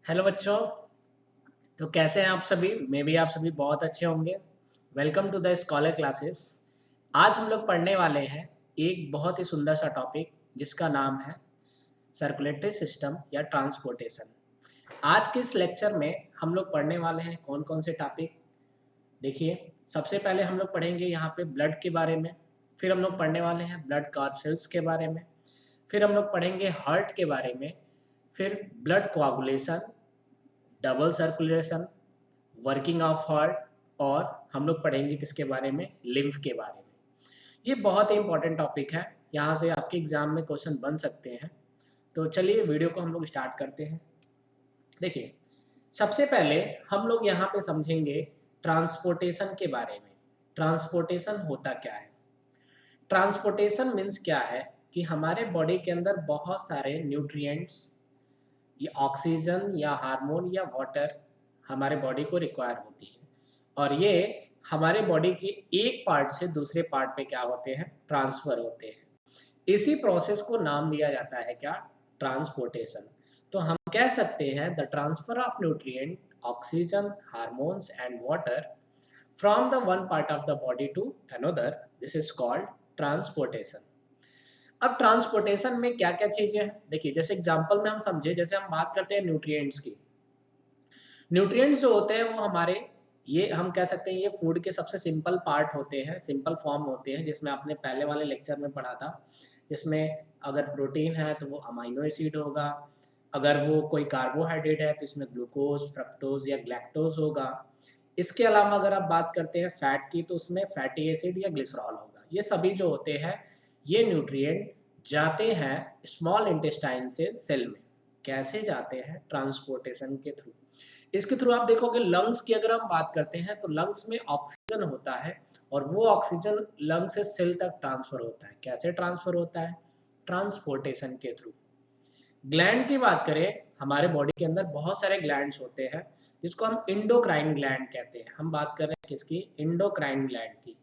Hello बच्चों। तो कैसे हैं आप सभी? मे भी आप सभी बहुत अच्छे होंगे। Welcome to the scholar classes. आज हम लोग पढ़ने वाले हैं एक बहुत ही सुंदर सा टॉपिक जिसका नाम है सर्कुलेटरी सिस्टम या ट्रांसपोर्टेशन। आज के इस लेक्चर में हम लोग पढ़ने वाले हैं कौन कौन से टॉपिक। देखिए, सबसे पहले हम लोग पढ़ेंगे यहाँ पे ब्लड के बारे में। फिर हम लोग पढ़ने वाले हैं ब्लड कार्सेल्स के बारे में। फिर हम लोग पढ़ेंगे हार्ट के बारे में। फिर blood coagulation, double circulation, working of heart, और हम लोग पढ़ेंगे किसके बारे में, लिम्फ के बारे में। ये बहुत ही इंपॉर्टेंट टॉपिक है, यहाँ से आपके एग्जाम में क्वेश्चन बन सकते हैं। तो चलिए वीडियो को हम लोग स्टार्ट करते हैं। देखिए, सबसे पहले हम लोग यहाँ पे समझेंगे ट्रांसपोर्टेशन के बारे में। ट्रांसपोर्टेशन होता क्या है? ट्रांसपोर्टेशन मीन्स क्या है कि हमारे बॉडी के अंदर बहुत सारे न्यूट्रिएंट्स या ऑक्सीजन या हार्मोन या वाटर हमारे बॉडी को रिक्वायर होती है, और ये हमारे बॉडी के एक पार्ट से दूसरे पार्ट पे क्या होते हैं, ट्रांसफर होते हैं। इसी प्रोसेस को नाम दिया जाता है क्या, ट्रांसपोर्टेशन। तो हम कह सकते हैं the transfer of nutrient, oxygen, hormones and water from the one part of the body to another, this is called transportation. अब ट्रांसपोर्टेशन में क्या क्या चीजें हैं, देखिए जैसे एग्जांपल में हम समझे, जैसे हम बात करते हैं न्यूट्रिएंट्स की। न्यूट्रिएंट्स जो होते हैं वो हमारे, ये हम कह सकते हैं ये फूड के सबसे सिंपल पार्ट होते हैं, सिंपल फॉर्म होते हैं, जिसमें आपने पहले वाले लेक्चर में पढ़ा था। इसमें अगर प्रोटीन है तो वो अमाइनो एसिड होगा, अगर वो कोई कार्बोहाइड्रेट है तो इसमें ग्लूकोज, फ्रक्टोज या ग्लैक्टोज होगा। इसके अलावा अगर आप बात करते हैं फैट की तो उसमें फैटी एसिड या ग्लिसरॉल होगा। ये सभी जो होते हैं ये न्यूट्रिएंट जाते हैं स्मॉल इंटेस्टाइन से सेल में। कैसे जाते हैं? ट्रांसपोर्टेशन के थ्रू। इसके थ्रू आप देखोगे लंग्स की अगर हम बात करते हैं तो लंग्स में ऑक्सीजन होता है, और वो ऑक्सीजन लंग से सेल तक ट्रांसफर होता है। कैसे ट्रांसफर होता है? ट्रांसपोर्टेशन के थ्रू। ग्लैंड की बात करें, हमारे बॉडी के अंदर बहुत सारे ग्लैंड्स होते हैं जिसको हम इंडोक्राइन ग्लैंड कहते हैं। हम बात कर रहे हैं किसकी? इंडोक्राइन ग्लैंड की।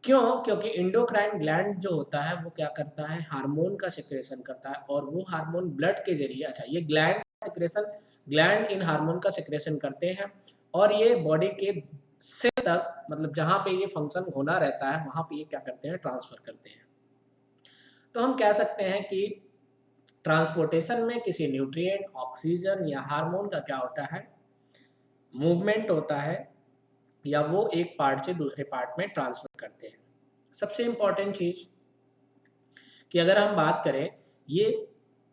क्यों? क्योंकि इंडोक्राइन ग्लैंड जो होता है वो क्या करता है, हार्मोन का सिक्रेशन करता है, और वो हार्मोन ब्लड के जरिए, अच्छा ये gland secretion, gland in hormone का सिक्रेशन करते हैं, और ये बॉडी के सेल तक, मतलब जहाँ पे ये फंक्शन होना रहता है वहाँ पे ये क्या करते हैं, ट्रांसफर करते हैं। तो हम कह सकते हैं कि ट्रांसपोर्टेशन में किसी न्यूट्रिएंट, ऑक्सीजन या हार्मोन का क्या होता है, मूवमेंट होता है, या वो एक पार्ट से दूसरे पार्ट में ट्रांसफर करते हैं। सबसे इंपॉर्टेंट चीज कि अगर हम बात करें ये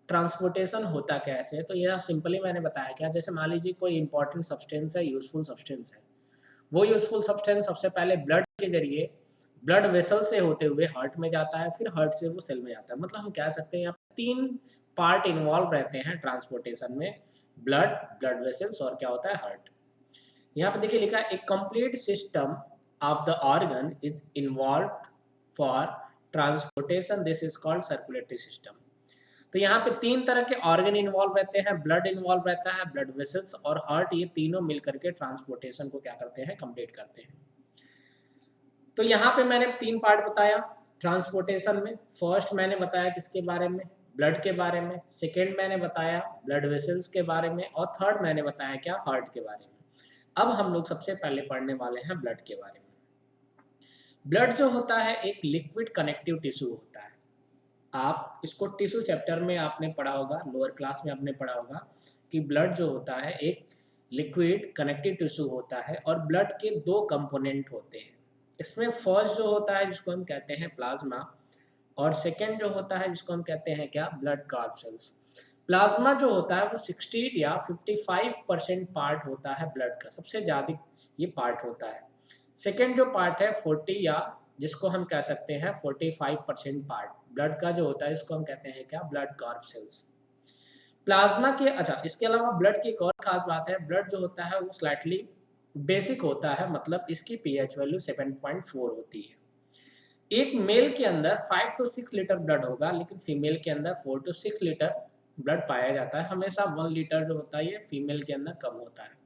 ट्रांसपोर्टेशन होता कैसे है, तो ये सिंपली मैंने बताया क्या, जैसे मान लीजिए कोई इंपॉर्टेंट सब्सटेंस है, यूजफुल सब्सटेंस है, वो यूजफुल सब्सटेंस सबसे पहले ब्लड के जरिए, ब्लड वेसल से होते हुए हार्ट में जाता है, फिर हार्ट से वो सेल में जाता है। मतलब हम कह सकते हैं यहाँ तीन पार्ट इन्वॉल्व रहते हैं ट्रांसपोर्टेशन में, ब्लड, ब्लड वेसल्स, और क्या होता है, हार्ट। यहाँ पे देखिए लिखा है, a complete system of the organ is involve for transportation, this is called circulatory system. तो यहाँ पे तीन तरह के ऑर्गन इन्वॉल्व रहते हैं, ब्लड इन्वॉल्व रहता है, ब्लड वेसल्स और हार्ट, ये तीनों मिलकर के ट्रांसपोर्टेशन को क्या करते हैं, कंप्लीट करते हैं। तो यहाँ पे मैंने तीन पार्ट बताया ट्रांसपोर्टेशन में। फर्स्ट मैंने बताया किसके बारे में, ब्लड के बारे में। सेकेंड मैंने बताया ब्लड वेसल्स के बारे में, और थर्ड मैंने बताया क्या, हार्ट के बारे में। अब हम लोग सबसे पहले पढ़ने वाले हैं ब्लड के बारे में। ब्लड जो होता है एक लिक्विड कनेक्टिव टिश्यू होता है। आप इसको टिश्यू चैप्टर में आपने पढ़ा होगा, लोअर क्लास में आपने पढ़ा होगा कि ब्लड जो होता है एक लिक्विड कनेक्टिव टिश्यू होता है, और ब्लड के दो कंपोनेंट होते हैं। इसमें फर्स्ट जो होता है जिसको हम कहते हैं प्लाज्मा, और सेकेंड जो होता है जिसको हम कहते हैं क्या, ब्लड कार्सेल्स। प्लाज्मा जो होता है वो 60 या 55% पार्ट होता है ब्लड का, सबसे ज़्यादा ये पार्ट होता है। सेकेंड जो पार्ट है 40, या जिसको हम कह सकते हैं 45% पार्ट ब्लड का जो होता है, इसको हम कहते हैं क्या, ब्लड कार्सेल्स। प्लाज्मा के, अच्छा इसके अलावा ब्लड की एक और खास बात है, ब्लड जो होता है वो स्लाइटली बेसिक होता है, मतलब इसकी पीएच वैल्यू 7.4 होती है। एक मेल के अंदर 5 to 6 लीटर ब्लड होगा, लेकिन फीमेल के अंदर 4 to 6 लीटर ब्लड पाया जाता है। हमेशा 1 लीटर जो होता है ये फीमेल के अंदर कम होता है।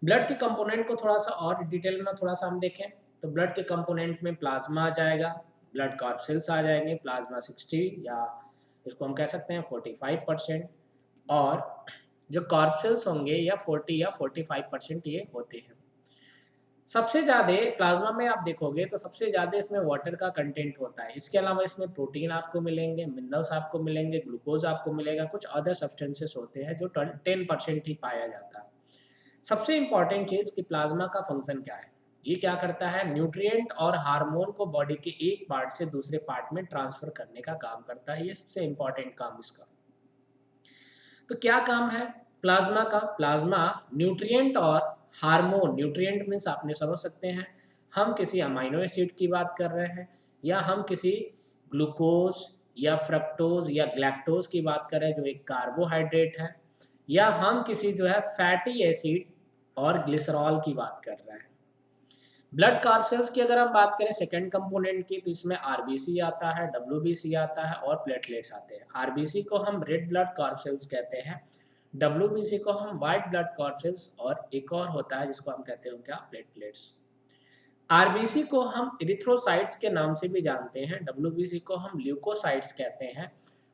ब्लड के कंपोनेंट को थोड़ा सा और डिटेल में थोड़ा सा हम देखें तो ब्लड के कंपोनेंट में प्लाज्मा आ जाएगा, ब्लड कार्सेल्स आ जाएंगे, प्लाज्मा 60 या इसको हम कह सकते हैं 45%, और जो कॉर्पसेल्स होंगे या 40 या 45% ये होते हैं। सबसे ज़्यादा प्लाज्मा में आप देखोगे तो सबसे ज़्यादा इसमें वाटर का कंटेंट होता है। इसके अलावा इसमें प्रोटीन आपको मिलेंगे, मिनरल्स आपको मिलेंगे, ग्लूकोज आपको मिलेगा, कुछ अदर सब्सटेंसेस होते हैं जो 10% ही पाया जाता है। सबसे इम्पॉर्टेंट चीज़ कि प्लाज्मा का फंक्शन क्या है। ये क्या करता है, न्यूट्रिएंट और हार्मोन को बॉडी के एक पार्ट से दूसरे पार्ट में ट्रांसफर करने का काम करता है। ये सबसे इम्पॉर्टेंट काम इसका। तो क्या काम है प्लाज्मा का? प्लाज्मा न्यूट्रिएंट और हार्मोन, न्यूट्रिएंट मीन्स आपने समझ सकते हैं, हम किसी अमाइनो एसिड की बात कर रहे हैं, या हम किसी ग्लूकोज या फ्रक्टोज या ग्लैक्टोज की बात कर रहे हैं जो एक कार्बोहाइड्रेट है, या हम किसी जो है फैटी एसिड और ग्लिसरॉल की बात कर रहे हैं। ब्लड कार्पसेल्स की अगर हम बात करें सेकंड कंपोनेंट की, तो इसमें आरबीसी आता है, डब्ल्यूबीसी आता है और प्लेटलेट्स आते हैं। आरबीसी को हम रेड ब्लड कार्पसेल्स कहते हैं, डब्ल्यूबीसी को हम व्हाइट ब्लड कार्पसेल्स, और एक और होता है जिसको हम कहते हैं क्या, प्लेटलेट्स। आरबीसी को हम इरिथ्रोसाइट्स के नाम से भी जानते हैं, डब्ल्यूबीसी को हम ल्यूकोसाइट्स कहते हैं,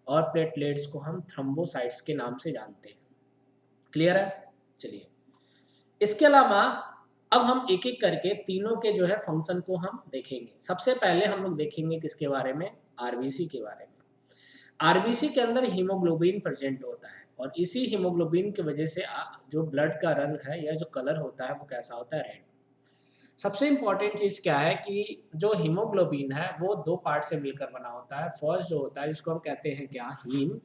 और प्लेटलेट्स को हम थ्रोम्बोसाइट्स के नाम से जानते हैं। क्लियर है? चलिए, इसके अलावा अब हम एक एक करके तीनों के जो है फंक्शन को हम देखेंगे। सबसे पहले हम लोग देखेंगे किसके बारे में, आरबीसी के बारे में। आरबीसी के अंदर हीमोग्लोबिन प्रेजेंट होता है, और इसी हीमोग्लोबिन की वजह से जो ब्लड का रंग है या जो कलर होता है वो कैसा होता है, रेड। सबसे इंपॉर्टेंट चीज क्या है कि जो हीमोग्लोबिन है वो दो पार्ट से मिलकर बना होता है। फर्स्ट जो होता है जिसको हम कहते हैं क्या, हीम,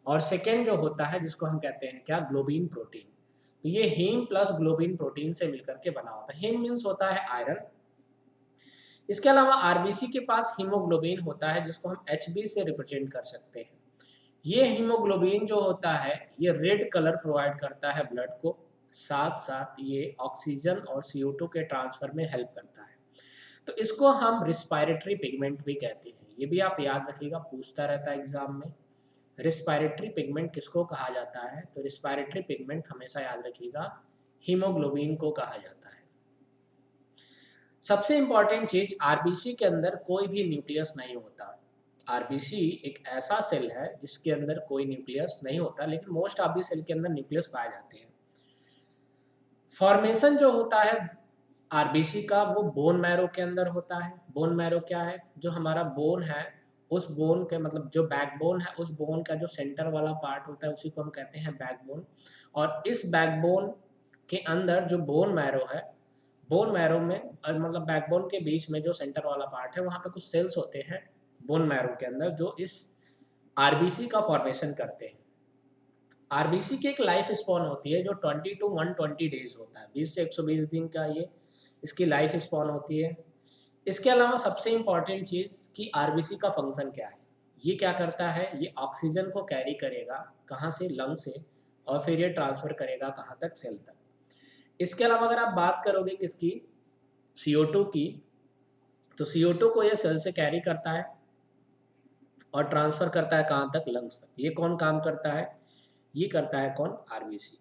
और सेकेंड जो होता है जिसको हम कहते हैं क्या, ग्लोबिन प्रोटीन। तो ये हीम प्लस ग्लोबिन प्रोटीन से मिलकर के बना होता है। हीम मीन्स होता है आयरन। इसके अलावा आरबीसी के पास हीमोग्लोबिन होता है जिसको हम एचबी से रिप्रेजेंट कर सकते हैं। ये हीमोग्लोबिन जो होता है ये रेड कलर प्रोवाइड करता है ब्लड को, साथ साथ ये ऑक्सीजन और CO2 के ट्रांसफर में हेल्प करता है। तो इसको हम रिस्पायरेटरी पिगमेंट भी कहते हैं। ये भी आप याद रखिएगा, पूछता रहता है एग्जाम में, रिस्पायरेटरी पिगमेंट किसको कहा जाता है? तो रिस्पायरेटरी पिगमेंट हमेशा याद रखिएगा हीमोग्लोबिन को कहा जाता है। सबसे इंपॉर्टेंट चीज, आरबीसी के अंदर कोई भी न्यूक्लियस नहीं होता। आरबीसी एक ऐसा सेल है जिसके अंदर कोई न्यूक्लियस नहीं होता, लेकिन मोस्ट ऑफ द सेल के अंदर न्यूक्लियस पाए जाते हैं। फॉर्मेशन जो होता है आरबीसी का वो बोन मैरो के अंदर होता है। बोन मैरो क्या है? जो हमारा बोन है उस बोन के मतलब जो बैकबोन है उस बोन का जो सेंटर वाला पार्ट होता है उसी को हम कहते हैं बैकबोन। और इस बैकबोन के अंदर जो बोन मैरो है, बोन मैरो में मतलब बैकबोन के बीच में जो सेंटर वाला पार्ट है वहाँ पे कुछ सेल्स होते हैं बोन मैरो के अंदर जो इस आरबीसी का फॉर्मेशन करते हैं। आरबीसी की एक लाइफ स्पॉन होती है जो 20 to 120 डेज होता है, 20 से 120 दिन का ये इसकी लाइफ स्पॉन होती है। इसके अलावा सबसे इम्पॉर्टेंट चीज़ कि आरबीसी का फंक्शन क्या है। ये क्या करता है, ये ऑक्सीजन को कैरी करेगा कहाँ से, लंग से, और फिर ये ट्रांसफर करेगा कहाँ तक, सेल तक। इसके अलावा अगर आप बात करोगे किसकी, CO2 की, तो CO2 को ये सेल से कैरी करता है और ट्रांसफर करता है कहाँ तक, लंग्स तक। ये कौन काम करता है, ये करता है कौन, आरबीसी।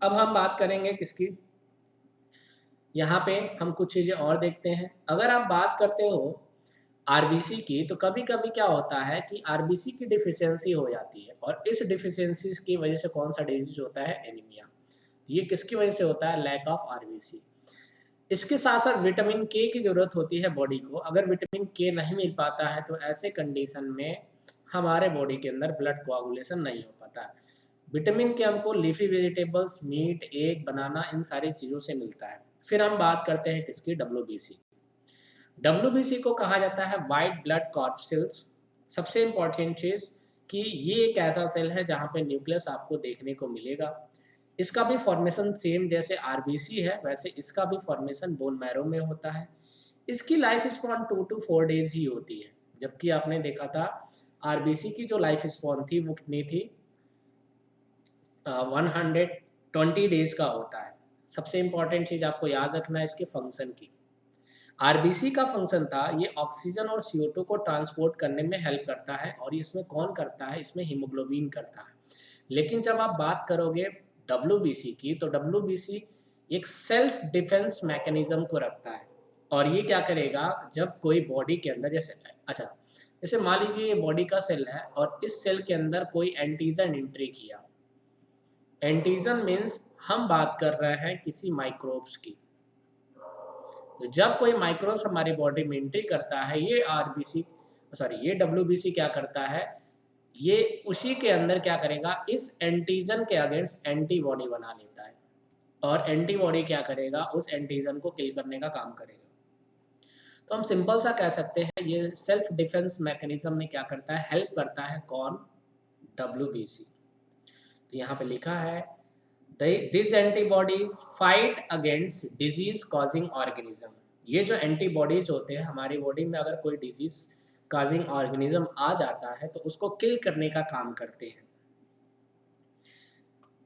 अब हम बात करेंगे किसकी, यहाँ पे हम कुछ चीज़ें और देखते हैं। अगर आप बात करते हो आरबीसी की, तो कभी कभी क्या होता है कि आरबीसी की डिफिशियंसी हो जाती है, और इस डिफिशियंसी की वजह से कौन सा डिजीज होता है, एनीमिया। ये किसकी वजह से होता है, लैक ऑफ आरबीसी। इसके साथ साथ विटामिन के की जरूरत होती है बॉडी को। अगर विटामिन के नहीं मिल पाता है तो ऐसे कंडीशन में हमारे बॉडी के अंदर ब्लड कोआगुलेशन नहीं हो पाता। विटामिन के हमको लीफी वेजिटेबल्स, मीट, एग, बनाना, इन सारी चीज़ों से मिलता है। फिर हम बात करते हैं किसकी, डब्ल्यूबीसी। डब्ल्यूबीसी को कहा जाता है वाइट ब्लड कॉर्पसेल्स। सबसे इंपॉर्टेंट चीज़ कि ये एक ऐसा सेल है जहाँ पे न्यूक्लियस आपको देखने को मिलेगा। इसका भी फॉर्मेशन सेम जैसे आरबीसी है वैसे इसका भी फॉर्मेशन बोन मैरो में होता है। इसकी लाइफ स्पॉन 2 to 4 डेज ही होती है, जबकि आपने देखा था आरबीसी की जो लाइफ स्पॉन थी वो कितनी थी, 120 डेज का होता है। सबसे इंपॉर्टेंट चीज़ आपको याद रखना है इसके फंक्शन की। आरबीसी का फंक्शन था ये ऑक्सीजन और CO2 को ट्रांसपोर्ट करने में हेल्प करता है, और इसमें कौन करता है, इसमें हीमोग्लोबिन करता है। लेकिन जब आप बात करोगे डब्ल्यूबीसी की, तो डब्ल्यूबीसी एक सेल्फ डिफेंस मैकेनिज्म को रखता है। और ये क्या करेगा, जब कोई बॉडी के अंदर जैसे मान लीजिए ये बॉडी का सेल है और इस सेल के अंदर कोई एंटीजन एंट्री किया, एंटीजन मीन्स हम बात कर रहे हैं किसी माइक्रोब्स की। तो जब कोई माइक्रोब्स हमारी बॉडी में एंट्री करता है, ये डब्ल्यूबीसी क्या करता है, ये उसी के अंदर क्या करेगा, इस एंटीजन के अगेंस्ट एंटीबॉडी बना लेता है और एंटीबॉडी क्या करेगा, उस एंटीजन को किल करने का काम करेगा। तो हम सिंपल सा कह सकते हैं ये सेल्फ डिफेंस मैकेनिज्म में क्या करता है, हेल्प करता है। कौन? डब्ल्यूबीसी। तो यहाँ पे लिखा है this antibodies fight against disease causing organism. ये जो एंटीबॉडीज होते हैं हमारी बॉडी में, अगर कोई डिजीज कॉजिंग ऑर्गेनिज्म आ जाता है तो उसको किल करने का काम करते हैं।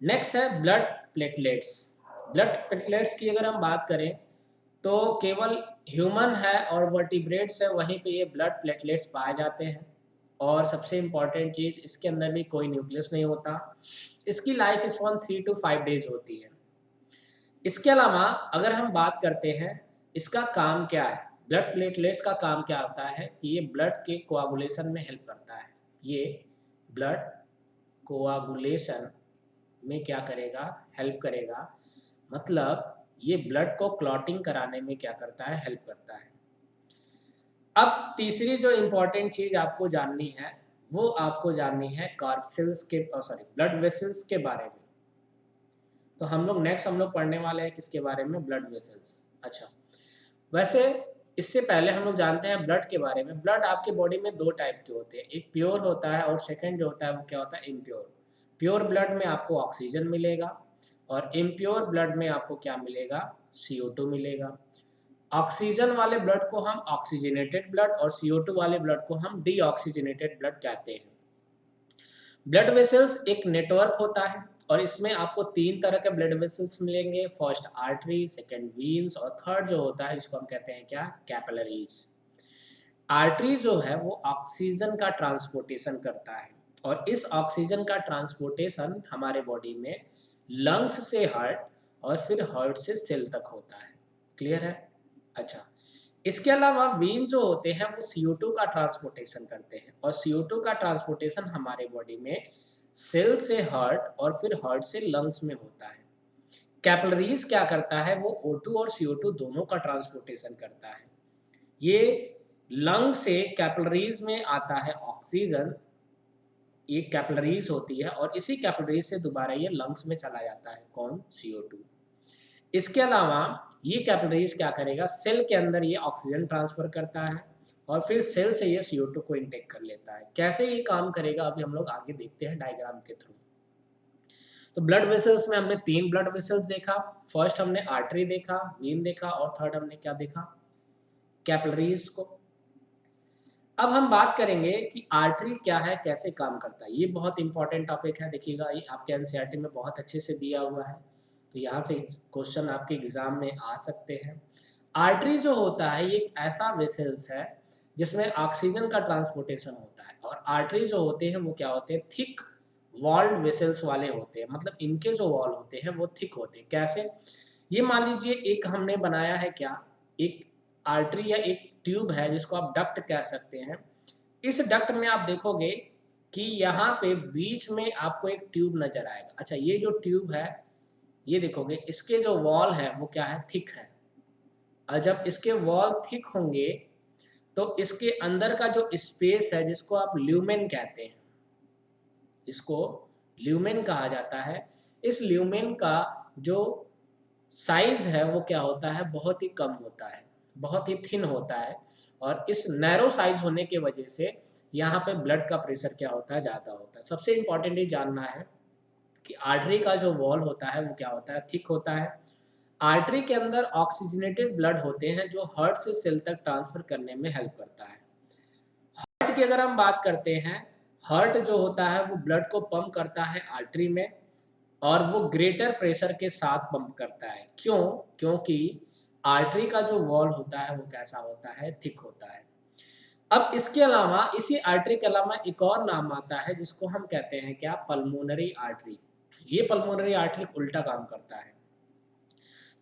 नेक्स्ट है ब्लड प्लेटलेट्स। ब्लड प्लेटलेट्स की अगर हम बात करें तो केवल ह्यूमन है और वर्टिब्रेट्स है वहीं पे ये ब्लड प्लेटलेट्स पाए जाते हैं। और सबसे इम्पॉर्टेंट चीज़, इसके अंदर भी कोई न्यूक्लियस नहीं होता। इसकी लाइफ स्पैन 3 to 5 डेज होती है। इसके अलावा अगर हम बात करते हैं इसका काम क्या है, ब्लड प्लेटलेट्स का काम क्या होता है कि ये ब्लड के कोआगुलेशन में हेल्प करता है। ये ब्लड कोआगुलेशन में क्या करेगा, हेल्प करेगा। मतलब ये ब्लड को क्लॉटिंग कराने में क्या करता है, हेल्प करता है। अब तीसरी जो इम्पोर्टेंट चीज़ आपको जाननी है वो आपको जाननी है ब्लड वेसल्स के बारे में। तो हम लोग पढ़ने वाले हैं किसके बारे में, ब्लड वेसल्स। अच्छा, वैसे इससे पहले हम लोग जानते हैं ब्लड के बारे में। ब्लड आपके बॉडी में दो टाइप के होते हैं, एक प्योर होता है और सेकंड जो होता है वो क्या होता है, इम्प्योर। प्योर ब्लड में आपको ऑक्सीजन मिलेगा और इम्प्योर ब्लड में आपको क्या मिलेगा, CO2 मिलेगा। ऑक्सीजन वाले ब्लड को हम ऑक्सीजनेटेड ब्लड और CO2 वाले ब्लड को हम डीऑक्सीजनेटेड ब्लड कहते हैं। ब्लड वेसल्स एक नेटवर्क होता है और इसमें आपको 3 तरह के ब्लड वेसल्स मिलेंगे। फर्स्ट आर्टरी, सेकंड वीन्स और थर्ड जो होता है जिसको हम कहते हैं क्या, कैपिलरीज। आर्टरी जो है वो ऑक्सीजन का ट्रांसपोर्टेशन करता है और इस ऑक्सीजन का ट्रांसपोर्टेशन हमारे बॉडी में लंग्स से हार्ट और फिर हार्ट से सेल तक होता है। क्लियर है? अच्छा, इसके अलावा वेन जो होते हैं वो CO2 का ट्रांसपोर्टेशन करते हैं और CO2 का ट्रांसपोर्टेशन हमारे बॉडी में सेल से हार्ट और फिर हार्ट से लंग्स में होता है। कैपिलरीज क्या करता है, वो O2 और CO2 दोनों का ट्रांसपोर्टेशन करता है। ये लंग से कैपिलरीज में आता है ऑक्सीजन, ये कैपिलरीज होती है और इसी कैपिलरीज से दोबारा ये लंग्स में चला जाता है। कौन? CO2। इसके अलावा ये कैपिलरीज क्या करेगा, सेल के अंदर ये ऑक्सीजन ट्रांसफर करता है और फिर सेल से ये CO2 को इनटेक कर लेता है। कैसे ये काम करेगा अभी हम लोग आगे देखते हैं डायग्राम के थ्रू। तो ब्लड वेसल्स में हमने 3 ब्लड वेसल्स देखा। फर्स्ट हमने आर्टरी देखा, वेन देखा और थर्ड हमने क्या देखा, कैपिलरीज को। अब हम बात करेंगे कि आर्टरी क्या है, कैसे काम करता है। ये बहुत इंपॉर्टेंट टॉपिक है, देखिएगा ये आपके एनसीईआरटी में बहुत अच्छे से दिया हुआ है, तो यहाँ से क्वेश्चन आपके एग्जाम में आ सकते हैं। आर्टरी जो होता है ये एक ऐसा वेसल्स है जिसमें ऑक्सीजन का ट्रांसपोर्टेशन होता है और आर्टरी जो होते हैं वो क्या होते हैं, थिक वॉल्ड वेसल्स वाले होते हैं। मतलब इनके जो वॉल होते हैं वो थिक होते हैं। कैसे? ये मान लीजिए एक हमने बनाया है क्या, एक आर्टरी या एक ट्यूब है जिसको आप डक्ट कह सकते हैं। इस डक्ट में आप देखोगे कि यहाँ पे बीच में आपको एक ट्यूब नजर आएगा। अच्छा, ये जो ट्यूब है ये देखोगे इसके जो वॉल है वो क्या है, थिक है। और जब इसके वॉल थिक होंगे तो इसके अंदर का जो स्पेस है जिसको आप ल्यूमेन कहते हैं, इसको ल्यूमेन कहा जाता है। इस ल्यूमेन का जो साइज है वो क्या होता है, बहुत ही कम होता है, बहुत ही थिन होता है और इस नैरो साइज होने की वजह से यहाँ पे ब्लड का प्रेशर क्या होता है, ज़्यादा होता है। सबसे इम्पॉर्टेंट ये जानना है कि आर्टरी का जो वॉल होता है वो क्या होता है, थिक होता है। आर्टरी के अंदर ऑक्सीजनेटेड ब्लड होते हैं जो हार्ट से सेल तक ट्रांसफर करने में हेल्प करता है। हार्ट की अगर हम बात करते हैं, हार्ट जो होता है वो ब्लड को पंप करता है आर्टरी में और वो ग्रेटर प्रेशर के साथ पंप करता है। क्यों? क्योंकि आर्टरी का जो वॉल होता है वो कैसा होता है, थिक होता है। अब इसके अलावा इसी आर्टरी के अलावा एक और नाम आता है जिसको हम कहते हैं क्या, पल्मोनरी आर्टरी। ये पल्मोनरी आर्टरी उल्टा काम करता है।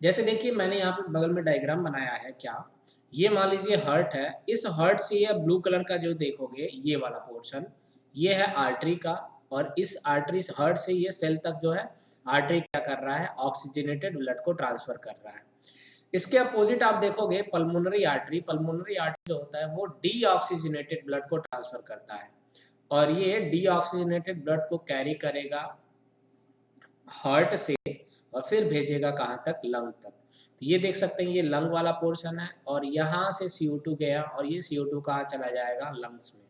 जैसे देखिए मैंने यहाँ पे बगल में डायग्राम बनाया है क्या, ये मान लीजिए हार्ट है, इस हार्ट से ये ब्लू कलर का जो देखोगे ये वाला पोर्शन ये है आर्टरी का और इस आर्टरी हार्ट से ये सेल तक जो है आर्टरी क्या कर रहा है, ऑक्सीजनेटेड ब्लड को ट्रांसफर कर रहा है। इसके अपोजिट आप देखोगे पल्मोनरी आर्टरी जो होता है वो डीऑक्सीजनेटेड ब्लड को ट्रांसफर करता है और ये डीऑक्सीजनेटेड ब्लड को कैरी करेगा हार्ट से और फिर भेजेगा कहाँ तक, लंग तक। तो ये देख सकते हैं ये लंग वाला पोर्शन है और यहाँ से CO2 गया और ये CO2 कहाँ चला जाएगा, लंग्स में।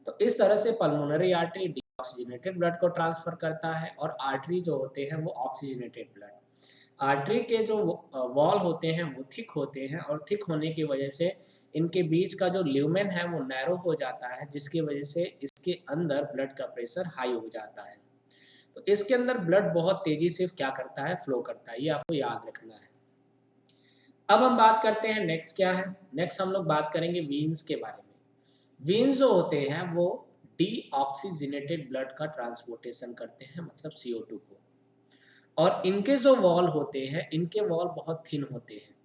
तो इस तरह से पल्मोनरी आर्टरी डीऑक्सीजनेटेड ब्लड को ट्रांसफर करता है और आर्टरी जो होते हैं वो ऑक्सीजनेटेड ब्लड। आर्टरी के जो वॉल होते हैं वो थिक होते हैं और थिक होने की वजह से इनके बीच का जो ल्यूमेन है वो नैरो हो जाता है, जिसकी वजह से इसके अंदर ब्लड का प्रेशर हाई हो जाता है। तो इसके अंदर ब्लड बहुत तेजी से क्या करता है, फ्लो करता है। ये आपको याद रखना है। अब हम बात करते हैं नेक्स्ट क्या है। नेक्स्ट हम लोग बात करेंगे वीन्स के बारे में। वीन्स जो होते हैं वो डीऑक्सीजनेटेड ब्लड का ट्रांसपोर्टेशन करते हैं, मतलब CO2 को। और इनके जो वॉल होते हैं, इनके वॉल बहुत थिन होते हैं,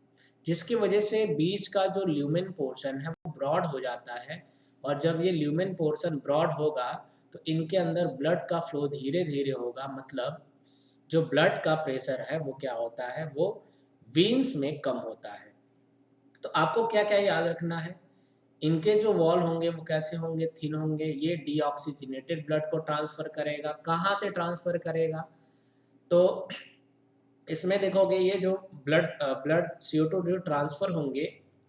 जिसकी वजह से बीच का जो ल्यूमेन पोर्शन है वो ब्रॉड हो जाता है। और जब ये ल्यूमेन पोर्शन ब्रॉड होगा तो इनके अंदर ब्लड का फ्लो धीरे धीरे होगा, मतलब जो ब्लड का प्रेशर है वो क्या होता है, वो वीन्स में कम होता है। तो आपको क्या क्या याद रखना है, इनके जो वॉल होंगे वो कैसे होंगे, थिन होंगे। ये डीऑक्सीजनेटेड ब्लड को ट्रांसफर करेगा, कहाँ से ट्रांसफर करेगा, तो इसमें देखोगे ये जो ब्लड CO2 जो ट्रांसफर होंगे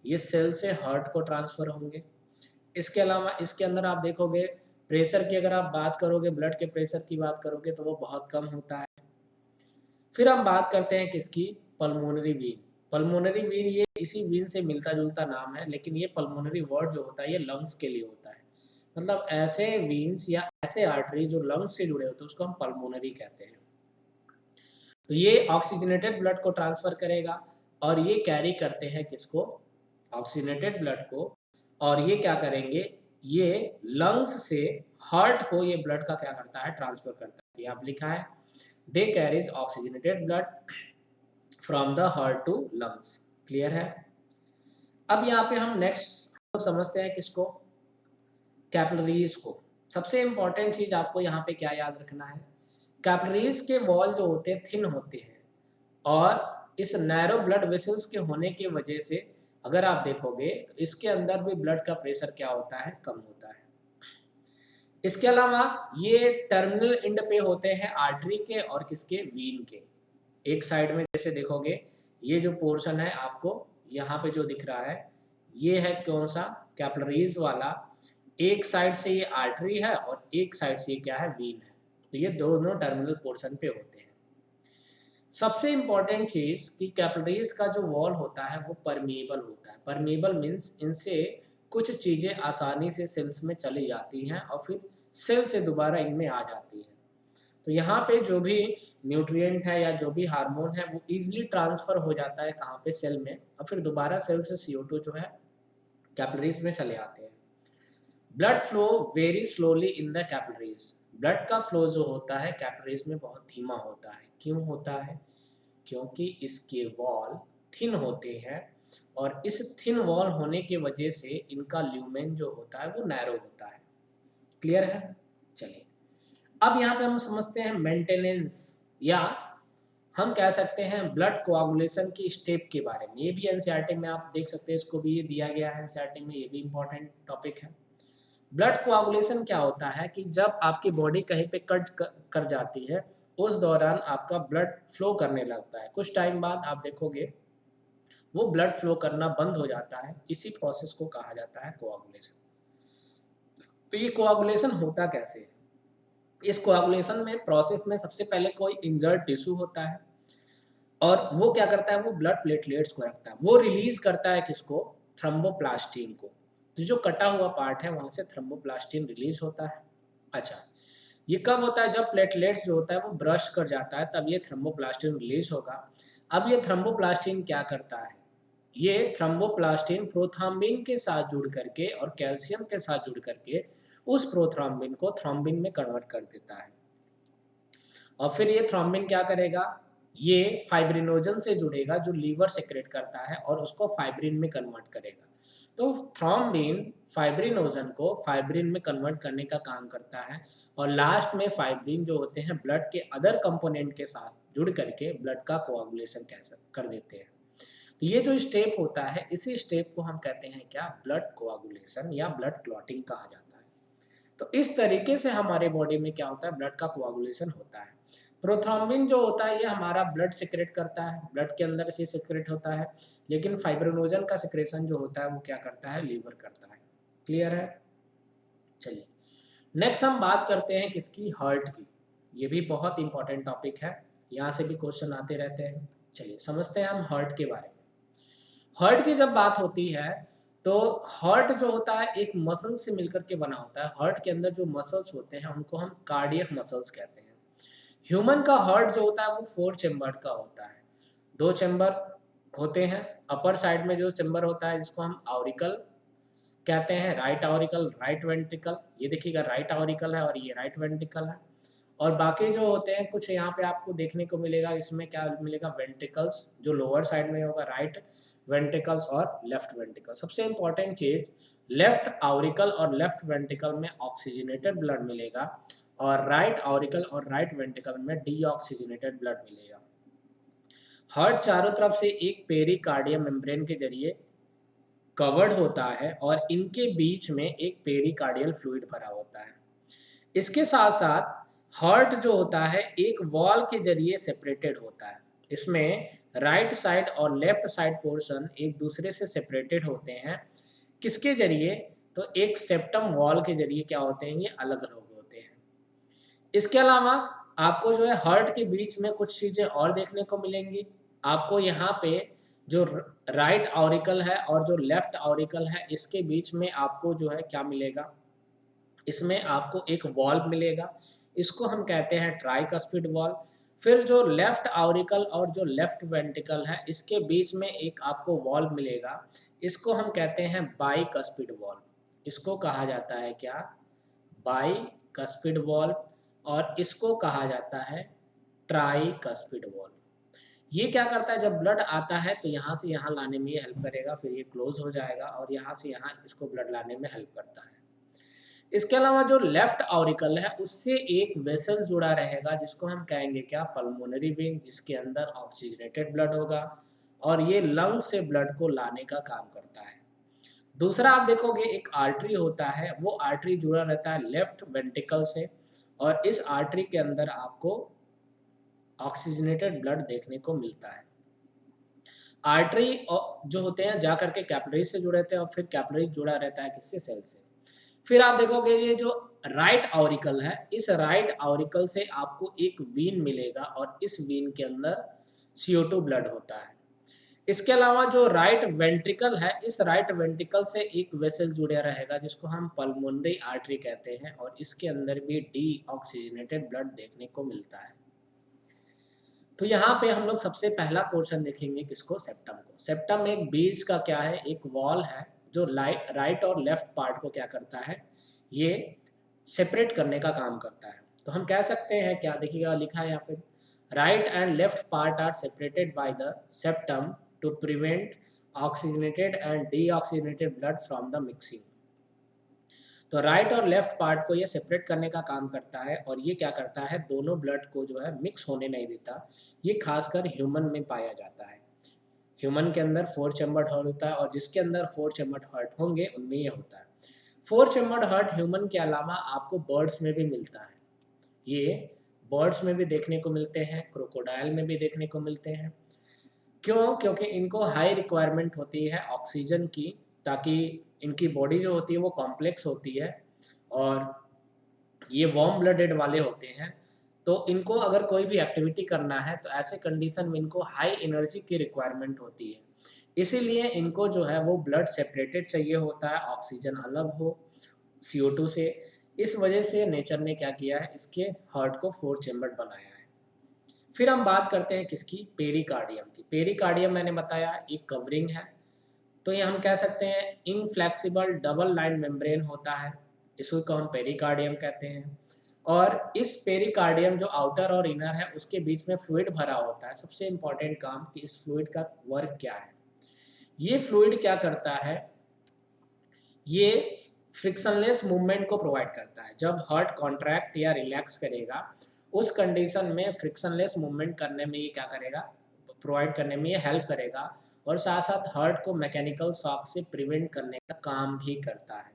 ये सेल से हार्ट को ट्रांसफर होंगे। इसके अलावा इसके अंदर आप देखोगे प्रेशर की, अगर आप बात करोगे, ब्लड के प्रेशर की बात करोगे तो वो बहुत कम होता है। फिर हम बात करते हैं किसकी, पल्मोनरी वीन। पल्मोनरी वीन ये इसी वीन से मिलता जुलता नाम है, लेकिन ये पल्मोनरी वर्ड जो होता है ये लंग्स के लिए होता है। मतलब ऐसे वीन्स या ऐसे आर्टरी जो लंग्स से जुड़े होते हैं उसको हम पल्मोनरी कहते हैं। तो ये ऑक्सीजनेटेड ब्लड को ट्रांसफर करेगा और ये कैरी करते हैं किसको, ऑक्सीजनेटेड ब्लड को। और ये क्या करेंगे, ये लंग्स से हार्ट को ये ब्लड का क्या करता है, ट्रांसफर करता है। यहाँ लिखा है they carries oxygenated blood from the heart to lungs. Clear है। अब यहाँ पे हम नेक्स्ट समझते हैं किसको, कैपिलरीज को। सबसे इंपॉर्टेंट चीज आपको यहाँ पे क्या याद रखना है, कैपिलरीज के वॉल जो होते हैं थिन होते हैं और इस नैरो ब्लड वेसल्स के होने की वजह से अगर आप देखोगे तो इसके अंदर भी ब्लड का प्रेशर क्या होता है, कम होता है। इसके अलावा ये टर्मिनल एंड पे होते हैं आर्टरी के और किसके, वीन के। एक साइड में जैसे देखोगे ये जो पोर्शन है आपको यहाँ पे जो दिख रहा है ये है कौन सा, कैपिलरीज वाला। एक साइड से ये आर्टरी है और एक साइड से ये क्या है, वीन है। तो ये दोनों टर्मिनल पोर्शन पे होते हैं। सबसे इंपॉर्टेंट चीज कि कैपिलरीज का जो वॉल होता है वो परमिएबल होता है। परमिएबल मीन्स इनसे कुछ चीजें आसानी से सेल्स में चली जाती हैं और फिर सेल से दोबारा इनमें आ जाती हैं। तो यहाँ पे जो भी न्यूट्रिएंट है या जो भी हार्मोन है वो इजीली ट्रांसफर हो जाता है कहाँ पे, सेल में, और फिर दोबारा सेल से CO2 जो है कैपिलरीज में चले आते हैं। Blood flow very slowly in the capillaries. Blood का फ्लो जो होता है कैपिलरीज में बहुत धीमा होता है। क्यों होता है, क्योंकि इसके वॉल थिन होते हैं और इस थिन वॉल होने की वजह से इनका ल्यूमेन जो होता है वो नैरो होता है। क्लियर है। चलिए अब यहाँ पे हम समझते हैं मेंटेनेंस, या हम कह सकते हैं ब्लड कोआगुलेशन की स्टेप के बारे में। ये भी एनसीईआरटी में आप देख सकते हैं, इसको भी ये दिया गया है एनसीईआरटी में, ये भी इंपॉर्टेंट टॉपिक है। ब्लड कोआगुलेशन क्या होता है कि जब आपकी बॉडी कहीं पे कट कर जाती है उस दौरान आपका ब्लड फ्लो करने लगता है, कुछ टाइम बाद आप देखोगे वो ब्लड फ्लो करना बंद हो जाता है। इसी प्रोसेस को कहा जाता है कोआगुलेशन। तो ये कोआगुलेशन होता कैसे है, इस कोआगुलेशन में प्रोसेस में सबसे पहले कोई इंजर्ड टिश्यू होता है और वो क्या करता है, वो ब्लड प्लेटलेट्स को रखता है, वो रिलीज करता है किसको, थ्रोम्बोप्लास्टिन को। तो जो कटा हुआ पार्ट है वहां से थ्रोम्बोप्लास्टिन रिलीज होता है। अच्छा, ये कब होता है, जब प्लेटलेट्स जो होता है वो ब्रश कर जाता है तब ये थ्रोम्बोप्लास्टिन रिलीज होगा। अब ये थ्रोम्बोप्लास्टिन क्या करता है, ये थ्रोम्बोप्लास्टिन प्रोथ्रोम्बिन के साथ जुड़ करके और कैल्शियम के साथ जुड़ करके उस प्रोथ्रोम्बिन को थ्रोम्बिन में कन्वर्ट कर देता है। और फिर ये थ्रोम्बिन क्या करेगा, ये फाइब्रिनोजन से जुड़ेगा जो लीवर सेक्रेट करता है और उसको फाइब्रिन में कन्वर्ट करेगा। तो थ्रोम्बिन फाइब्रिनोजन को फाइब्रिन में कन्वर्ट करने का काम करता है और लास्ट में फाइब्रिन जो होते हैं ब्लड के अदर कंपोनेंट के साथ जुड़ करके ब्लड का कोआगुलेशन कैसे कर देते हैं। तो ये जो स्टेप होता है, इसी स्टेप को हम कहते हैं क्या, ब्लड कोआगुलेशन या ब्लड क्लॉटिंग कहा जाता है। तो इस तरीके से हमारे बॉडी में क्या होता है, ब्लड का कोआगुलेशन होता है। प्रोथ्रोम्बिन जो होता है ये हमारा ब्लड सिक्रेट करता है, ब्लड के अंदर से सिक्रेट होता है, लेकिन फाइब्रिनोजन का सिक्रेशन जो होता है वो क्या करता है, लीवर करता है। क्लियर है? चलिए नेक्स्ट हम बात करते हैं किसकी, हार्ट की। ये भी बहुत इंपॉर्टेंट टॉपिक है, यहाँ से भी क्वेश्चन आते रहते हैं। चलिए समझते हैं हम हार्ट के बारे में। हार्ट की जब बात होती है तो हार्ट जो होता है एक मसल से मिलकर के बना होता है। हार्ट के अंदर जो मसल्स होते हैं उनको हम कार्डियक मसल्स कहते हैं। ह्यूमन का हार्ट जो होता है वो 4 चेम्बर का होता है। 2 चेम्बर होते हैं। अपर साइड में जो चेम्बर होता है जिसको हम ऑरिकल कहते हैं, राइट ऑरिकल, राइट वेंट्रिकल। ये देखिएगा राइट ऑरिकल है और ये राइट वेंट्रिकल है। और बाकी जो होते हैं कुछ यहाँ पे आपको देखने को मिलेगा, इसमें क्या मिलेगा, वेंट्रिकल्स, जो लोअर साइड में होगा राइट वेंट्रिकल्स और लेफ्ट वेंट्रिकल। सबसे इंपॉर्टेंट चीज, लेफ्ट ऑरिकल और लेफ्ट वेंट्रिकल में ऑक्सीजनेटेड ब्लड मिलेगा और राइट ऑरिकल और राइट वेंट्रिकल में डीऑक्सीजनेटेड ब्लड मिलेगा। हार्ट चारों तरफ से एक पेरिकार्डियम मेम्ब्रेन के जरिए कवर्ड होता है और इनके बीच में एक पेरिकार्डियल फ्लूइड भरा होता है। इसके साथ साथ हार्ट जो होता है एक वॉल के जरिए सेपरेटेड होता है। इसमें राइट साइड और लेफ्ट साइड पोर्शन एक दूसरे से सेपरेटेड होते हैं। किसके जरिए, तो एक सेप्टम वॉल के जरिए क्या होते हैं, ये अलग अलग होते हैं। इसके अलावा आपको जो है हार्ट के बीच में कुछ चीजें और देखने को मिलेंगी। आपको यहाँ पे जो राइट ऑरिकल है और जो लेफ्ट ऑरिकल है इसके बीच में आपको जो है क्या मिलेगा, इसमें आपको एक वॉल्व मिलेगा। इसको हम कहते हैं ट्राइकस्पिड वॉल्व। फिर जो लेफ्ट ऑरिकल और जो लेफ्ट वेंट्रिकल है इसके बीच में एक आपको वॉल्व मिलेगा। इसको हम कहते हैं बाइकस्पिड वॉल्व। इसको कहा जाता है क्या, बाइकस्पिड वॉल्व। और इसको कहा जाता है ट्राइकस्पिड वॉल्व। ये क्या करता है, जब ब्लड आता है तो यहाँ से यहाँ लाने में ये हेल्प करेगा, फिर ये क्लोज हो जाएगा और यहाँ से यहाँ इसको ब्लड लाने में हेल्प करता है। इसके अलावा जो लेफ्ट ऑरिकल है उससे एक वेसल जुड़ा रहेगा जिसको हम कहेंगे क्या, पल्मोनरी वेन, जिसके अंदर ऑक्सीजनेटेड ब्लड होगा और ये लंग से ब्लड को लाने का काम करता है। दूसरा आप देखोगे एक आर्टरी होता है, वो आर्टरी जुड़ा रहता है लेफ्ट वेंट्रिकल से और इस आर्टरी के अंदर आपको ऑक्सीजनेटेड ब्लड देखने को मिलता है। आर्टरी जो होते हैं जा करके कैपिलरी से जुड़े रहते हैं और फिर कैपिलरी जुड़ा रहता है किससे, सेल से। फिर आप देखोगे ये जो राइट ऑरिकल है, इस राइट ऑरिकल से आपको एक वीन मिलेगा और इस वीन के अंदर CO2 ब्लड होता है। इसके अलावा जो राइट वेंट्रिकल है, इस राइट वेंट्रिकल से एक वेसल जुड़ा रहेगा जिसको हम पल्मोनरी आर्टरी कहते हैं और इसके अंदर भी डीऑक्सीजनेटेड ब्लड देखने को मिलता है। तो यहाँ पे हम लोग सबसे पहला पोर्शन देखेंगे किसको, सेप्टम को। सेप्टम एक बीच का क्या है, एक वॉल है जो राइट और लेफ्ट पार्ट को क्या करता है, ये सेपरेट करने का काम करता है। तो हम कह सकते हैं क्या, देखिएगा लिखा है यहाँ पे, right and left part are separated by the septum to prevent oxygenated and deoxygenated blood from the mixing. तो राइट और लेफ्ट पार्ट को ये सेपरेट करने का काम करता है और ये क्या करता है, दोनों ब्लड को जो है मिक्स होने नहीं देता। ये खासकर ह्यूमन में पाया जाता है। ह्यूमन के अंदर 4 चैम्बर्ड हार्ट होता है और जिसके अंदर 4 चैम्बर्ड हार्ट होंगे उनमें ये होता है। 4 चैम्बर्ड हार्ट ह्यूमन के अलावा आपको बर्ड्स में भी मिलता है। ये बर्ड्स में भी देखने को मिलते हैं, क्रोकोडाइल में भी देखने को मिलते हैं। क्यों? क्योंकि इनको हाई रिक्वायरमेंट होती है ऑक्सीजन की, ताकि इनकी बॉडी जो होती है वो कॉम्प्लेक्स होती है और ये वार्म ब्लडेड वाले होते हैं। तो इनको अगर कोई भी एक्टिविटी करना है तो ऐसे कंडीशन में इनको हाई एनर्जी की रिक्वायरमेंट होती है। इसीलिए इनको जो है वो ब्लड सेपरेटेड चाहिए होता है, ऑक्सीजन अलग हो CO2 से। इस वजह से नेचर ने क्या किया है, इसके हार्ट को 4 चैम्बर्ड बनाया है। फिर हम बात करते हैं किसकी, पेरिकार्डियम की। पेरिकार्डियम मैंने बताया एक कवरिंग है। तो ये हम कह सकते हैं इनफ्लेक्सिबल डबल लाइन मेम्ब्रेन होता है, इसको हम पेरिकार्डियम कहते हैं। और इस पेरिकार्डियम जो आउटर और इनर है उसके बीच में फ्लूइड भरा होता है। सबसे इंपॉर्टेंट काम कि इस फ्लूइड का वर्क क्या है, ये फ्लूइड क्या करता है, ये फ्रिक्शनलेस मूवमेंट को प्रोवाइड करता है। जब हार्ट कॉन्ट्रैक्ट या रिलैक्स करेगा, उस कंडीशन में फ्रिक्शनलेस मूवमेंट करने में ये क्या करेगा, प्रोवाइड करने में ये हेल्प करेगा, और साथ साथ हार्ट को मैकेनिकल शॉक से प्रिवेंट करने का काम भी करता है।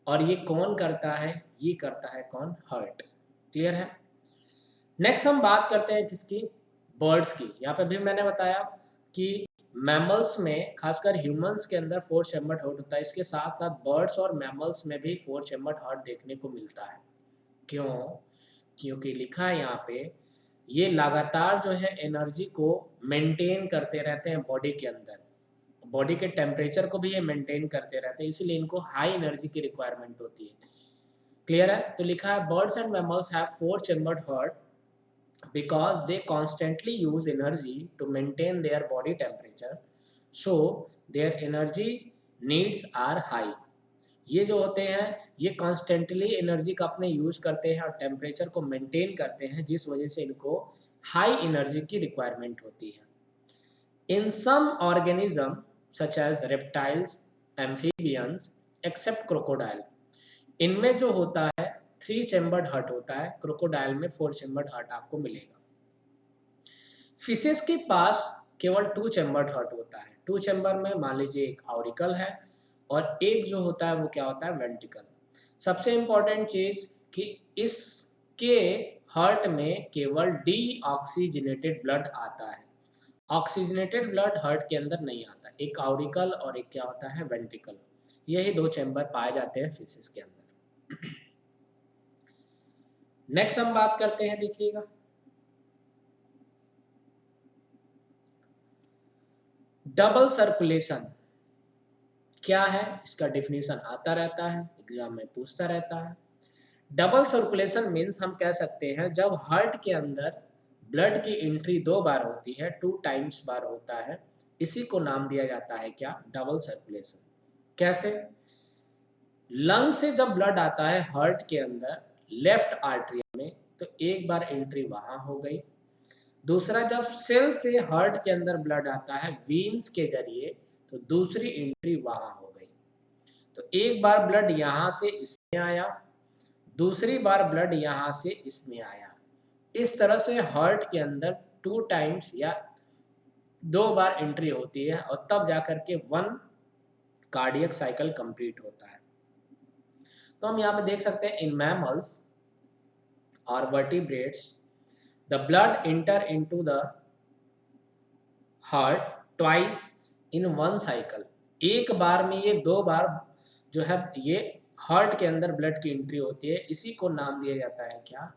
और ये कौन करता है, ये करता है कौन, हार्ट। क्लियर है। नेक्स्ट हम बात करते हैं किसकी, बर्ड्स की। यहाँ पे भी मैंने बताया कि मैमल्स में, खासकर ह्यूमंस के अंदर 4 चैम्बर्ड हार्ट होता है। इसके साथ साथ बर्ड्स और मैमल्स में भी 4 चैम्बर्ड हार्ट देखने को मिलता है। क्यों? क्योंकि लिखा है यहाँ पे, ये लगातार जो है एनर्जी को मेंटेन करते रहते हैं बॉडी के अंदर, बॉडी के टेम्परेचर को भी ये मेंटेन करते रहते हैं, इसीलिए इनको हाई एनर्जी की रिक्वायरमेंट होती है। क्लियर है। तो लिखा है birds and mammals have 4 chambered heart because they constantly use energy to maintain their body temperature, so their energy needs are high। ये जो होते हैं ये कॉन्स्टेंटली एनर्जी का अपने यूज करते हैं और टेम्परेचर को मेंटेन करते हैं, जिस वजह से इनको हाई एनर्जी की रिक्वायरमेंट होती है। In some organism such as reptiles, amphibians, except crocodile, इनमें जो होता है 3 चैम्बर्ड हार्ट होता है, क्रोकोडाइल में 4 चैम्बर्ड हार्ट आपको मिलेगा। फिशेस के पास केवल 2 चैम्बर्ड हार्ट होता है। 2 चैम्बर में मान लीजिए एक ऑरिकल है और एक जो होता है वो क्या होता है, वेंट्रिकल। सबसे इंपॉर्टेंट चीज कि इसके हार्ट में केवल डीऑक्सीजनेटेड ब्लड आता है, ऑक्सीजनेटेड ब्लड हार्ट के अंदर नहीं आता। एक ऑरिकल और एक क्या होता है, वेंट्रिकल। यही 2 चैम्बर पाए जाते हैं फिशेस के अंदर। नेक्स्ट हम बात करते हैं, देखिएगा डबल सर्कुलेशन क्या है, इसका डिफिनीशन आता रहता है, एग्जाम में पूछता रहता है। डबल सर्कुलेशन मीन्स हम कह सकते हैं जब हार्ट के अंदर ब्लड की एंट्री 2 बार होती है, 2 टाइम्स बार होता है, इसी को नाम दिया जाता है क्या, डबल सर्कुलेशन। कैसे? लंग से जब ब्लड आता है हार्ट के अंदर लेफ्ट आर्टरी में, तो एक बार एंट्री वहां हो गई। दूसरा, जब सेल से हार्ट के अंदर ब्लड आता है वीन्स के जरिए, तो दूसरी एंट्री वहां हो गई। तो एक बार ब्लड यहां से इसमें आया, दूसरी बार ब्लड यहां से इसमें आया। इस तरह से हार्ट के अंदर 2 टाइम्स या 2 बार एंट्री होती है, और तब जाकर के 1 कार्डियक साइकिल कंप्लीट होता है। तो हम यहाँ पे देख सकते हैं इन मैमल्स और vertebrates the blood enter into the heart twice in 1 cycle. एक बार में ये 2 बार जो है ये हार्ट के अंदर ब्लड की एंट्री होती है, इसी को नाम दिया जाता है क्या,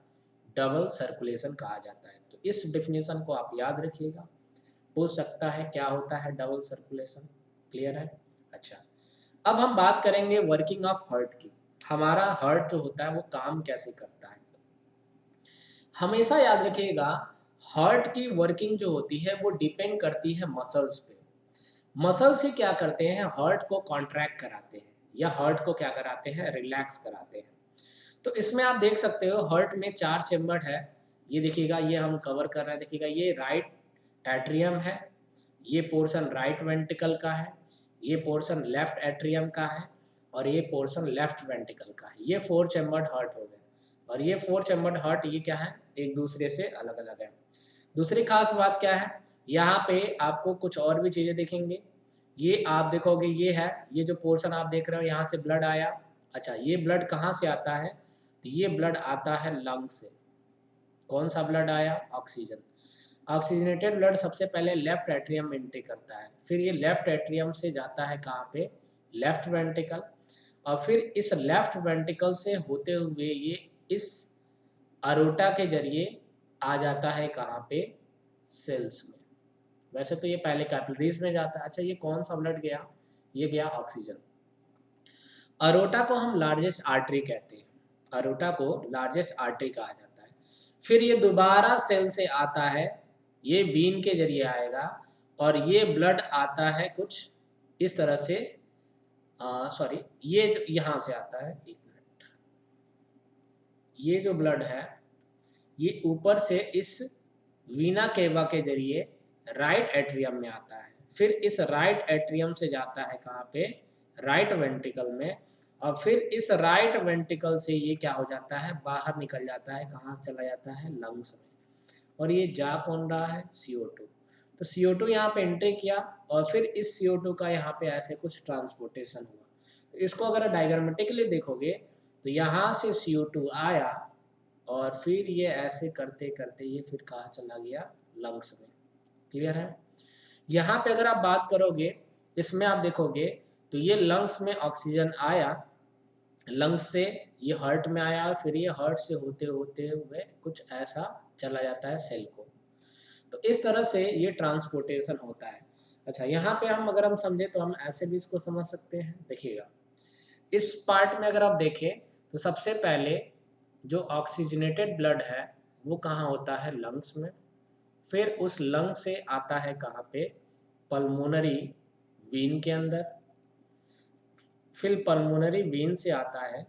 डबल सर्कुलेशन कहा जाता है। तो इस डेफिनेशन को आप याद रखिएगा, पूछ सकता है क्या होता है डबल सर्कुलेशन। क्लियर है। अच्छा, अब हम बात करेंगे वर्किंग ऑफ हार्ट की। हमारा हार्ट जो होता है वो काम कैसे करता है। हमेशा याद रखिएगा हार्ट की वर्किंग जो होती है वो डिपेंड करती है मसल्स पे। मसल से क्या करते हैं, हार्ट को कॉन्ट्रैक्ट कराते हैं या हार्ट को क्या कराते हैं, रिलैक्स कराते हैं। तो इसमें आप देख सकते हो हार्ट में 4 चैम्बर है। ये देखिएगा, ये हम कवर कर रहे हैं, देखिएगा ये राइट एट्रियम है, ये पोर्शन राइट वेंट्रिकल का है, ये पोर्शन लेफ्ट एट्रियम का है, और ये पोर्शन लेफ्ट वेंट्रिकल का है। ये 4 चैम्बर्ड हार्ट हो गए। और ये 4 चैम्बर्ड हार्ट ये क्या है, एक दूसरे से अलग अलग है। दूसरी खास बात क्या है, यहाँ पे आपको कुछ और भी चीज़ें दिखेंगे। ये आप देखोगे, ये है, ये जो पोर्शन आप देख रहे हो यहाँ से ब्लड आया। अच्छा, ये ब्लड कहाँ से आता है, तो ये ब्लड आता है लंग से। कौन सा ब्लड आया, ऑक्सीजन। ऑक्सीजनेटेड ब्लड सबसे पहले लेफ्ट एट्रियम में एंट्री करता है, फिर ये लेफ्ट एट्रियम से जाता है कहाँ पे, लेफ्ट वेंट्रिकल, और फिर इस लेफ्ट वेंट्रिकल से होते हुए ये इस अरोटा के जरिए आ जाता है कहाँ पे, सेल्स में। वैसे तो ये पहले कैपिलरीज में जाता है। अच्छा, ये कौन सा ब्लड गया, ये गया ऑक्सीजन। अरोटा को हम लार्जेस्ट आर्टरी कहते हैं, अरोटा को लार्जेस्ट आर्टरी कहा जाता है। फिर ये दोबारा सेल से आता है, ये वीन के जरिए आएगा, और ये ब्लड आता है कुछ इस तरह से, सॉरी, ये यहाँ से आता है, एक मिनट, ये जो ब्लड है ये ऊपर से इस वीना केवा के जरिए राइट एट्रियम में आता है, फिर इस राइट एट्रियम से जाता है कहाँ पे, राइट वेंट्रिकल में, और फिर इस राइट वेंट्रिकल से ये क्या हो जाता है, बाहर निकल जाता है, कहाँ चला जाता है, लंग्स में। और ये जा कौन रहा है, CO2। तो CO2 यहाँ पे एंट्री किया, और फिर इस CO2 का यहाँ पे ऐसे कुछ ट्रांसपोर्टेशन हुआ। तो इसको अगर डायग्रामेटिकली देखोगे तो यहाँ से CO2 आया, और फिर ये ऐसे करते करते ये फिर कहाँ चला गया, लंग्स में। क्लियर है। यहाँ पे अगर आप बात करोगे, इसमें आप देखोगे तो ये लंग्स में ऑक्सीजन आया, लंग्स से ये हार्ट में आया, और फिर ये हार्ट से होते होते हुए कुछ ऐसा चला जाता है सेल को। तो इस तरह से ये ट्रांसपोर्टेशन होता है। अच्छा, यहाँ पे अगर हम समझे तो हम ऐसे भी इसको समझ सकते हैं। देखिएगा, इस पार्ट में अगर आप देखें तो सबसे पहले जो ऑक्सीजनेटेड ब्लड है वो कहाँ होता है, लंग्स में। फिर उस लंग से आता है कहाँ पे, पल्मोनरी वीन के अंदर। फिर पल्मोनरी वीन से आता है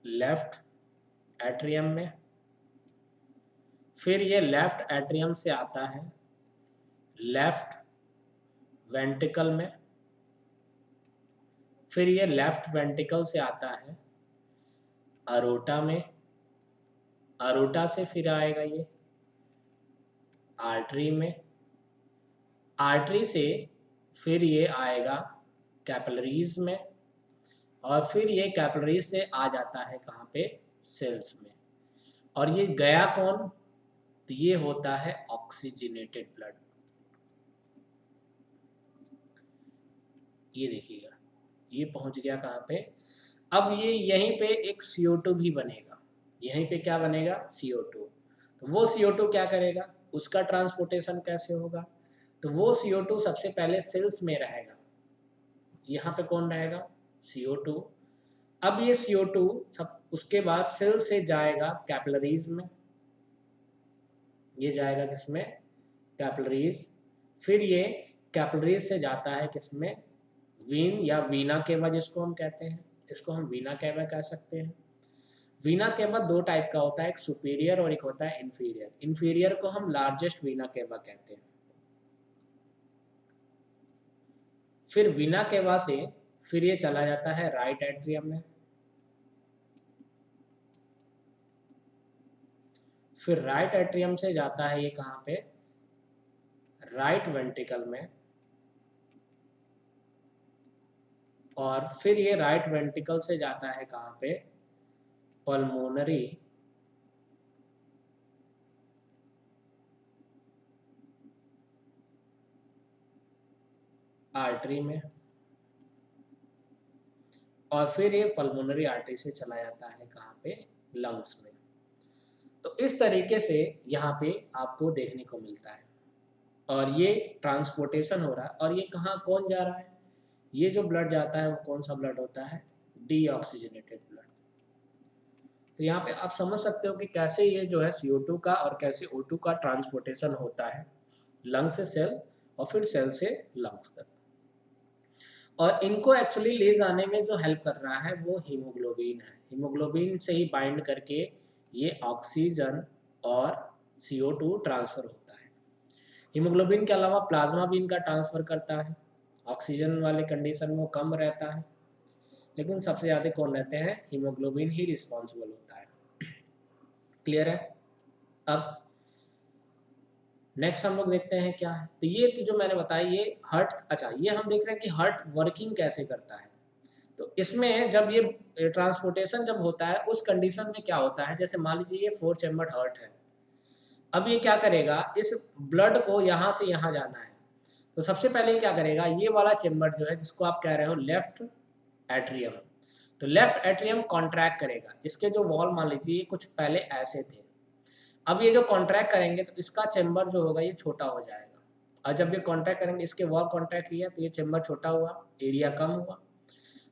लेफ्ट एट्रियम में। फिर ये लेफ्ट एट्रियम से आता है लेफ्ट वेंट्रिकल में। फिर ये लेफ्ट वेंट्रिकल से आता है अरोटा में। अरोटा से फिर आएगा ये आर्टरी में। आर्टरी से फिर ये आएगा कैपिलरीज में, और फिर ये कैपिलरीज से आ जाता है कहाँ पे, सेल्स में। और ये गया कौन, तो ये होता है ऑक्सीजनेटेड ब्लड। ये देखिएगा, ये पहुंच गया कहाँ पे। अब ये यहीं पे एक CO2 भी बनेगा। यहीं पे क्या बनेगा, CO2। तो वो CO2 क्या करेगा, उसका ट्रांसपोर्टेशन कैसे होगा, तो वो CO2 सबसे पहले सेल्स में रहेगा। यहाँ पे कौन रहेगा, CO2। अब ये CO2 सब उसके बाद सेल से जाएगा कैपिलरीज में। ये जाएगा किसमें, कैपिलरीज। फिर ये कैपिलरीज से जाता है किसमें, वीन या वीना केवा जिसको हम कहते हैं। इसको हम वीना केवा कह सकते हैं। वीना केवा दो टाइप का होता है, एक सुपीरियर और एक होता है इन्फीरियर। इन्फीरियर को हम लार्जेस्ट वीना केवा कहते हैं। फिर वीना केवा से फिर ये चला जाता है राइट एट्रियम में। फिर राइट एट्रियम से जाता है ये कहाँ पे, राइट वेंट्रिकल में। और फिर ये राइट वेंट्रिकल से जाता है कहाँ पे, पल्मोनरी आर्टरी में। और फिर ये पल्मोनरी आर्टरी से चला जाता है कहाँ पे, लंग्स में। तो इस तरीके से यहाँ पे आपको देखने को मिलता है। और ये ट्रांसपोर्टेशन हो रहा है, और ये कहाँ कौन जा रहा है, ये जो ब्लड जाता है वो कौन सा ब्लड होता है, डीऑक्सीजनेटेड ब्लड। तो यहाँ पे आप समझ सकते हो कि कैसे ये जो है CO2 का और कैसे O2 का ट्रांसपोर्टेशन होता है लंग से सेल, और फिर सेल से लंग्स तक। और इनको एक्चुअली ले जाने में जो हेल्प कर रहा है वो हीमोग्लोबिन है। हीमोग्लोबिन से ही बाइंड करके ये ऑक्सीजन और CO2 ट्रांसफर होता है। हीमोग्लोबिन के अलावा प्लाज्मा भी इनका ट्रांसफर करता है। ऑक्सीजन वाले कंडीशन में वो कम रहता है, लेकिन सबसे ज़्यादा कौन रहते हैं, हीमोग्लोबिन ही रिस्पॉन्सिबल होता है। क्लियर है। अब नेक्स्ट हम लोग देखते हैं क्या है। तो ये जो मैंने बताया ये हार्ट, अच्छा ये हम देख रहे हैं कि हार्ट वर्किंग कैसे करता है। तो इसमें जब ये ट्रांसपोर्टेशन जब होता है उस कंडीशन में क्या होता है, जैसे मान लीजिए ये 4 चैम्बर्ड हार्ट है। अब ये क्या करेगा, इस ब्लड को यहाँ से यहाँ जाना है। तो सबसे पहले ये क्या करेगा, ये वाला चैम्बर जो है जिसको आप कह रहे हो लेफ्ट एट्रियम, तो लेफ्ट एट्रियम कॉन्ट्रैक्ट करेगा। इसके जो वॉल मान लीजिए कुछ पहले ऐसे थे, अब ये जो कॉन्ट्रैक्ट करेंगे तो इसका चैम्बर जो होगा ये छोटा हो जाएगा। और जब ये कॉन्ट्रैक्ट करेंगे, इसके वॉल कॉन्ट्रैक्ट किया तो ये चैम्बर छोटा हुआ, एरिया कम हुआ।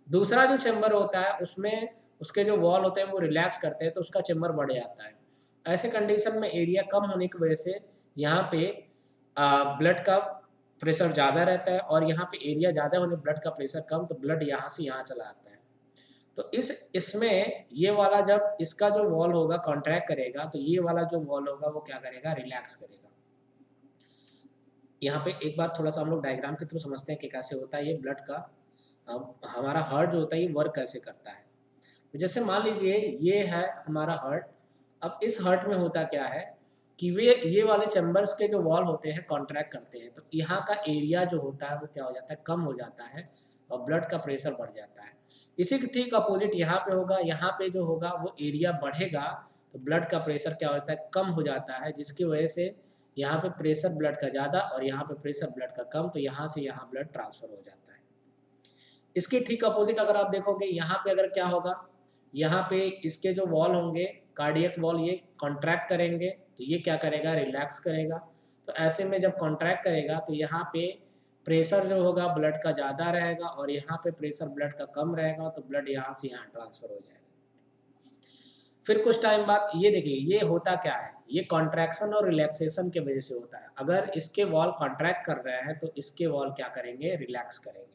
दूसरा जो चैम्बर होता है उसमें उसके जो वॉल होते हैं वो रिलैक्स करते हैं तो उसका चैम्बर बढ़ जाता है। ऐसे कंडीशन में एरिया कम होने की वजह से यहाँ पे ब्लड का प्रेशर ज़्यादा रहता है, और यहाँ पे एरिया ज़्यादा होने ब्लड का प्रेशर कम, तो ब्लड यहाँ से यहाँ चला आता है। तो इसमें ये वाला जब इसका जो वॉल होगा कॉन्ट्रैक्ट करेगा, तो ये वाला जो वॉल होगा वो क्या करेगा, रिलैक्स करेगा। यहाँ पे एक बार थोड़ा सा हम लोग डायग्राम के थ्रू समझते हैं कि कैसे होता है ये ब्लड का हमारा हार्ट जो होता है ये वर्क कैसे करता है। तो जैसे मान लीजिए ये है हमारा हार्ट। अब इस हार्ट में होता क्या है कि वे ये वाले चैम्बर्स के जो वॉल होते हैं कॉन्ट्रैक्ट करते हैं, तो यहाँ का एरिया जो होता है वो क्या हो जाता है, कम हो जाता है और ब्लड का प्रेशर बढ़ जाता है। इसी के ठीक अपोजिट यहाँ पे होगा, यहाँ पे जो होगा वो एरिया बढ़ेगा तो ब्लड का प्रेशर क्या होता है, कम हो जाता है, जिसकी वजह से यहाँ पे प्रेशर ब्लड का ज़्यादा और यहाँ पे प्रेशर ब्लड का कम, तो यहाँ से यहाँ ब्लड ट्रांसफर हो जाता है। इसके ठीक अपोजिट अगर आप देखोगे यहाँ पे अगर क्या होगा, यहाँ पे इसके जो वॉल होंगे कार्डियक वॉल ये कॉन्ट्रैक्ट करेंगे, तो ये क्या करेगा, रिलैक्स करेगा। तो ऐसे में जब कॉन्ट्रैक्ट करेगा तो यहाँ पे प्रेशर जो होगा ब्लड का ज़्यादा रहेगा और यहाँ पे प्रेशर ब्लड का कम रहेगा, तो ब्लड यहाँ से यहाँ ट्रांसफर हो जाएगा। फिर कुछ टाइम बाद ये देखिए ये होता क्या है, ये कॉन्ट्रैक्शन और रिलैक्सेशन के वजह से होता है। अगर इसके वॉल कॉन्ट्रैक्ट कर रहे हैं तो इसके वॉल क्या करेंगे, रिलैक्स करेंगे,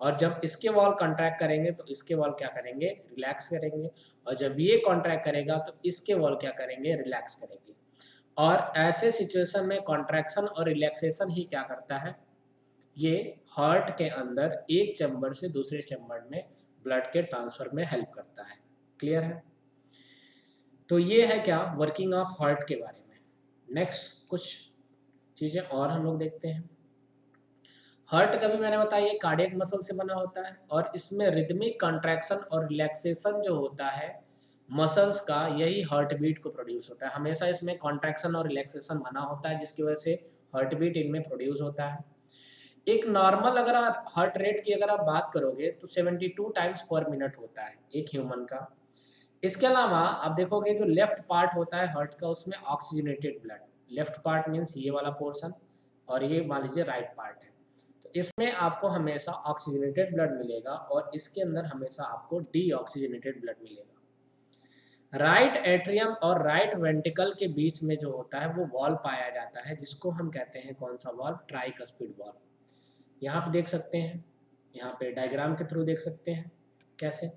और जब इसके वॉल कॉन्ट्रैक्ट करेंगे तो इसके वॉल क्या करेंगे, रिलैक्स करेंगे, और जब ये कॉन्ट्रैक्ट करेगा तो इसके वॉल क्या करेंगे, रिलैक्स करेंगे। और ऐसे सिचुएशन में कॉन्ट्रैक्शन और रिलैक्सेशन ही क्या करता है, ये हार्ट के अंदर एक चैम्बर से दूसरे चैम्बर में ब्लड के ट्रांसफर में हेल्प करता है। क्लियर है? तो ये है क्या, वर्किंग ऑफ हार्ट के बारे में। नेक्स्ट कुछ चीज़ें और हम लोग देखते हैं। हार्ट का भी मैंने बताया ये कार्डियक मसल से बना होता है और इसमें रिदमिक कॉन्ट्रैक्शन और रिलैक्सेशन जो होता है मसल्स का, यही हार्ट बीट को प्रोड्यूस होता है। हमेशा इसमें कॉन्ट्रैक्शन और रिलैक्सेशन बना होता है, जिसकी वजह से हार्ट बीट इनमें प्रोड्यूस होता है। एक नॉर्मल अगर आप हार्ट रेट की अगर आप बात करोगे तो 72 टाइम्स पर मिनट होता है एक ह्यूमन का। इसके अलावा आप देखोगे जो लेफ्ट पार्ट होता है हार्ट का, उसमें oxygenated blood, left part means ये वाला पोर्शन, और ये मान लीजिए राइट पार्ट है, तो इसमें आपको हमेशा ऑक्सीजनेटेड ब्लड मिलेगा और इसके अंदर हमेशा आपको डीऑक्सीजनेटेड ब्लड मिलेगा। राइट एट्रियम और राइट वेंट्रिकल के बीच में जो होता है वो वॉल्व पाया जाता है, जिसको हम कहते हैं कौन सा वॉल्व, ट्राइकस्पिड वॉल्व। यहाँ पे देख सकते हैं, यहाँ पे डायग्राम के थ्रू देख सकते हैं कैसे,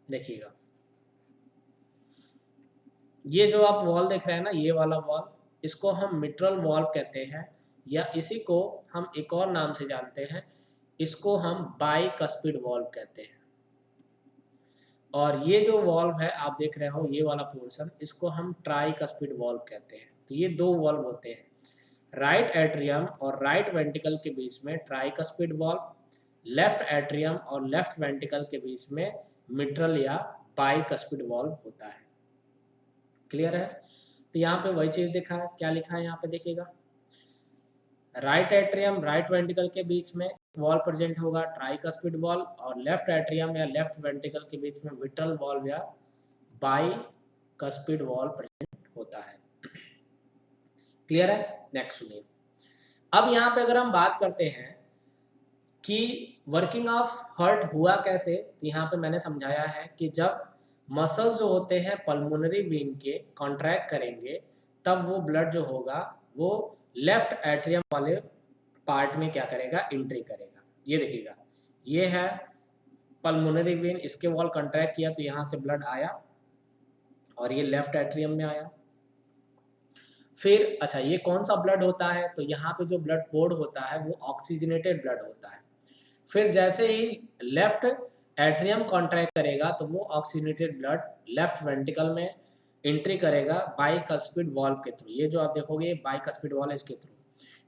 देखिएगा ये जो आप वॉल देख रहे हैं ना, ये वाला वॉल, इसको हम मिट्रल वॉल्व कहते हैं, या इसी को हम एक और नाम से जानते हैं, इसको हम बाइकस्पिड वॉल्व कहते हैं। और ये जो वॉल्व है आप देख रहे हो, ये वाला पोर्शन, इसको हम ट्राइकस्पिड वॉल्व कहते हैं। तो ये दो वॉल्व होते हैं, राइट एट्रियम और राइट वेंट्रिकल के बीच में ट्राइकस्पिड वॉल्व, लेफ्ट एट्रियम और लेफ्ट वेंट्रिकल के बीच में मिट्रल या बाइकस्पिड वॉल्व होता है। क्लियर है? तो यहाँ पे वही चीज दिखा है, क्या लिखा है यहाँ पे देखिएगा, राइट एट्रियम राइट वेंट्रिकल के बीच में वॉल प्रेजेंट होगा ट्राइकस्पिड वॉल्व, और लेफ्ट एट्रियम या लेफ्ट वेंट्रिकल के बीच में मिट्रल वॉल्व या बाइकस्पिड वॉल्व प्रेजेंट होता है। क्लियर है? नेक्स्ट सुनिए। अब यहाँ पे अगर हम बात करते हैं कि वर्किंग ऑफ हार्ट हुआ कैसे, तो यहाँ पे मैंने समझाया है कि जब मसल्स जो होते हैं पल्मोनरी वेन के कॉन्ट्रैक्ट करेंगे, तब वो ब्लड जो होगा वो लेफ्ट एट्रियम वाले पार्ट में क्या करेगा, एंट्री करेगा। ये देखिएगा, ये है पल्मोनरी वेन, इसके वॉल कॉन्ट्रैक्ट किया तो यहाँ से ब्लड आया और ये लेफ्ट एट्रियम में आया। फिर अच्छा ये कौन सा ब्लड होता है, तो यहाँ पे जो ब्लड पोर्ड होता है वो ऑक्सीजनेटेड ब्लड होता है। फिर जैसे ही लेफ्ट एट्रियम कॉन्ट्रैक्ट करेगा तो वो ऑक्सीजनेटेड ब्लड लेफ्ट वेंट्रिकल में एंट्री करेगा बाइकस्पिड वॉल्व के थ्रू। ये जो आप देखोगे बाइकस्पिड वॉल्व है इसके थ्रू।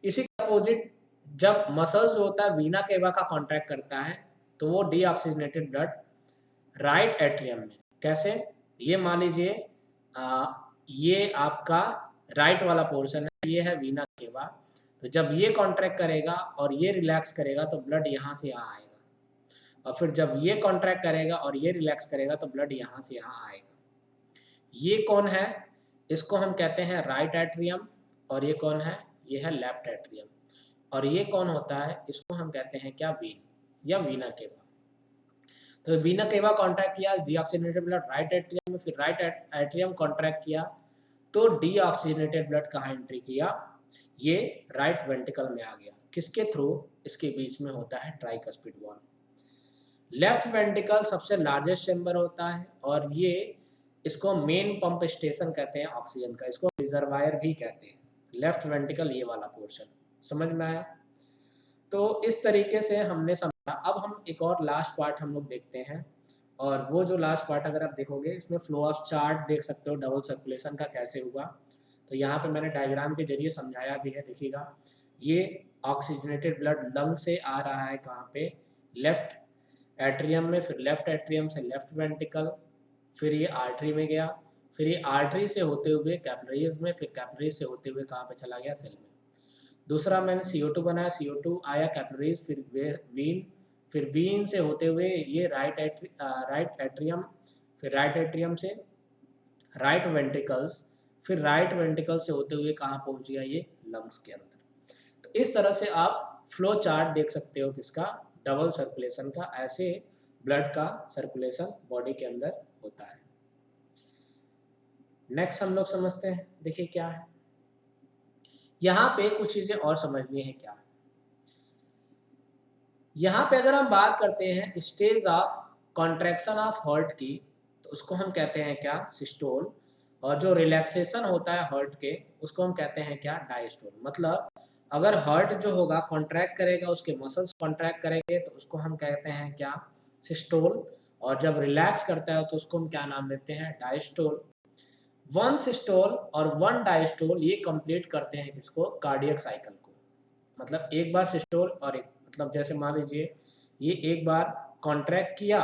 इसी के अपोजिट जब मसल्स जो होता है वीना केवा का कॉन्ट्रैक्ट करता है तो वो डीऑक्सीजनेटेड ब्लड राइट एट्रियम में, कैसे, ये मान लीजिए ये आपका राइट वाला पोर्शन है, ये है वीना केवा, तो जब ये कॉन्ट्रैक्ट करेगा और ये रिलैक्स करेगा तो ब्लड यहाँ से यहाँ आएगा, और फिर जब ये कॉन्ट्रैक्ट करेगा और ये रिलैक्स करेगा तो ब्लड यहाँ से यहाँ आएगा। ये कौन है, इसको हम कहते हैं राइट एट्रियम, और ये कौन है, ये है लेफ्ट एट्रियम, और ये कौन होता है, इसको हम कहते हैं क्या, वीन या वीना केवा। तो वीना केवा कॉन्ट्रैक्ट किया डीऑक्सीजनेटेड ब्लड राइट एट्रियम में, फिर राइट एट्रियम कॉन्ट्रैक्ट किया तो डीऑक्सीजनेटेड ब्लड कहाँ एंट्री किया, ये राइट वेंट्रिकल में आ गया, किसके थ्रू, इसके बीच में होता है ट्राइकस्पिड वॉल्व। लेफ्ट वेंट्रिकल सबसे लार्जेस्ट चैम्बर होता है और ये इसको मेन पंप स्टेशन कहते हैं ऑक्सीजन का, इसको रिजर्वायर भी कहते हैं। लेफ्ट वेंट्रिकल ये वाला पोर्शन। समझ में आया? तो इस तरीके से हमने समझा। अब हम एक और लास्ट पार्ट हम लोग देखते हैं, और वो जो लास्ट पार्ट अगर आप देखोगे इसमें फ्लो ऑफ चार्ट देख सकते हो डबल सर्कुलेशन का कैसे हुआ। तो यहाँ पे मैंने डायग्राम के जरिए समझाया भी है, देखिएगा। ये ऑक्सीजनेटेड ब्लड लंग से आ रहा है कहाँ पे, लेफ्ट एट्रियम में, फिर लेफ्ट एट्रियम से लेफ्ट वेंट्रिकल, फिर ये आर्टरी में गया, फिर ये आर्टरी से होते हुए कैपिलरीज में, फिर कैपिलरीज से होते हुए कहाँ पे चला गया, सेल में। दूसरा मैंने CO2 बनाया, CO2 आया कैपिलरीज, फिर वीन, फिर वीन से होते हुए ये राइट एट्रियम, फिर राइट एट्रियम से राइट वेंट्रिकल्स, फिर राइट वेंट्रिकल से होते हुए कहाँ पहुँच गया, ये लंग्स के अंदर। तो इस तरह से आप फ्लो चार्ट देख सकते हो किसका, डबल सर्कुलेशन का। ऐसे ब्लड का सर्कुलेशन बॉडी के अंदर होता है। नेक्स्ट हम लोग समझते हैं, देखिए क्या है यहाँ पे, कुछ चीजें और समझनी है क्या। यहाँ पे अगर हम बात करते हैं stage of contraction of heart की, तो उसको हम कहते हैं क्या, सिस्टोल। और जो रिलैक्सेशन होता है हार्ट के, उसको हम कहते हैं क्या, डायस्टोल। मतलब अगर हार्ट जो होगा कॉन्ट्रैक्ट करेगा, उसके मसल्स कॉन्ट्रैक्ट करेंगे, तो उसको हम कहते हैं क्या, सिस्टोल। और जब रिलैक्स करता है तो उसको हम क्या नाम देते हैं, डायस्टोल। वन सिस्टोल और वन डायस्टोल ये कंप्लीट करते हैं किसको, कार्डियक साइकिल को। मतलब एक बार सिस्टोल और एक, मतलब जैसे मान लीजिए ये एक बार कॉन्ट्रैक्ट किया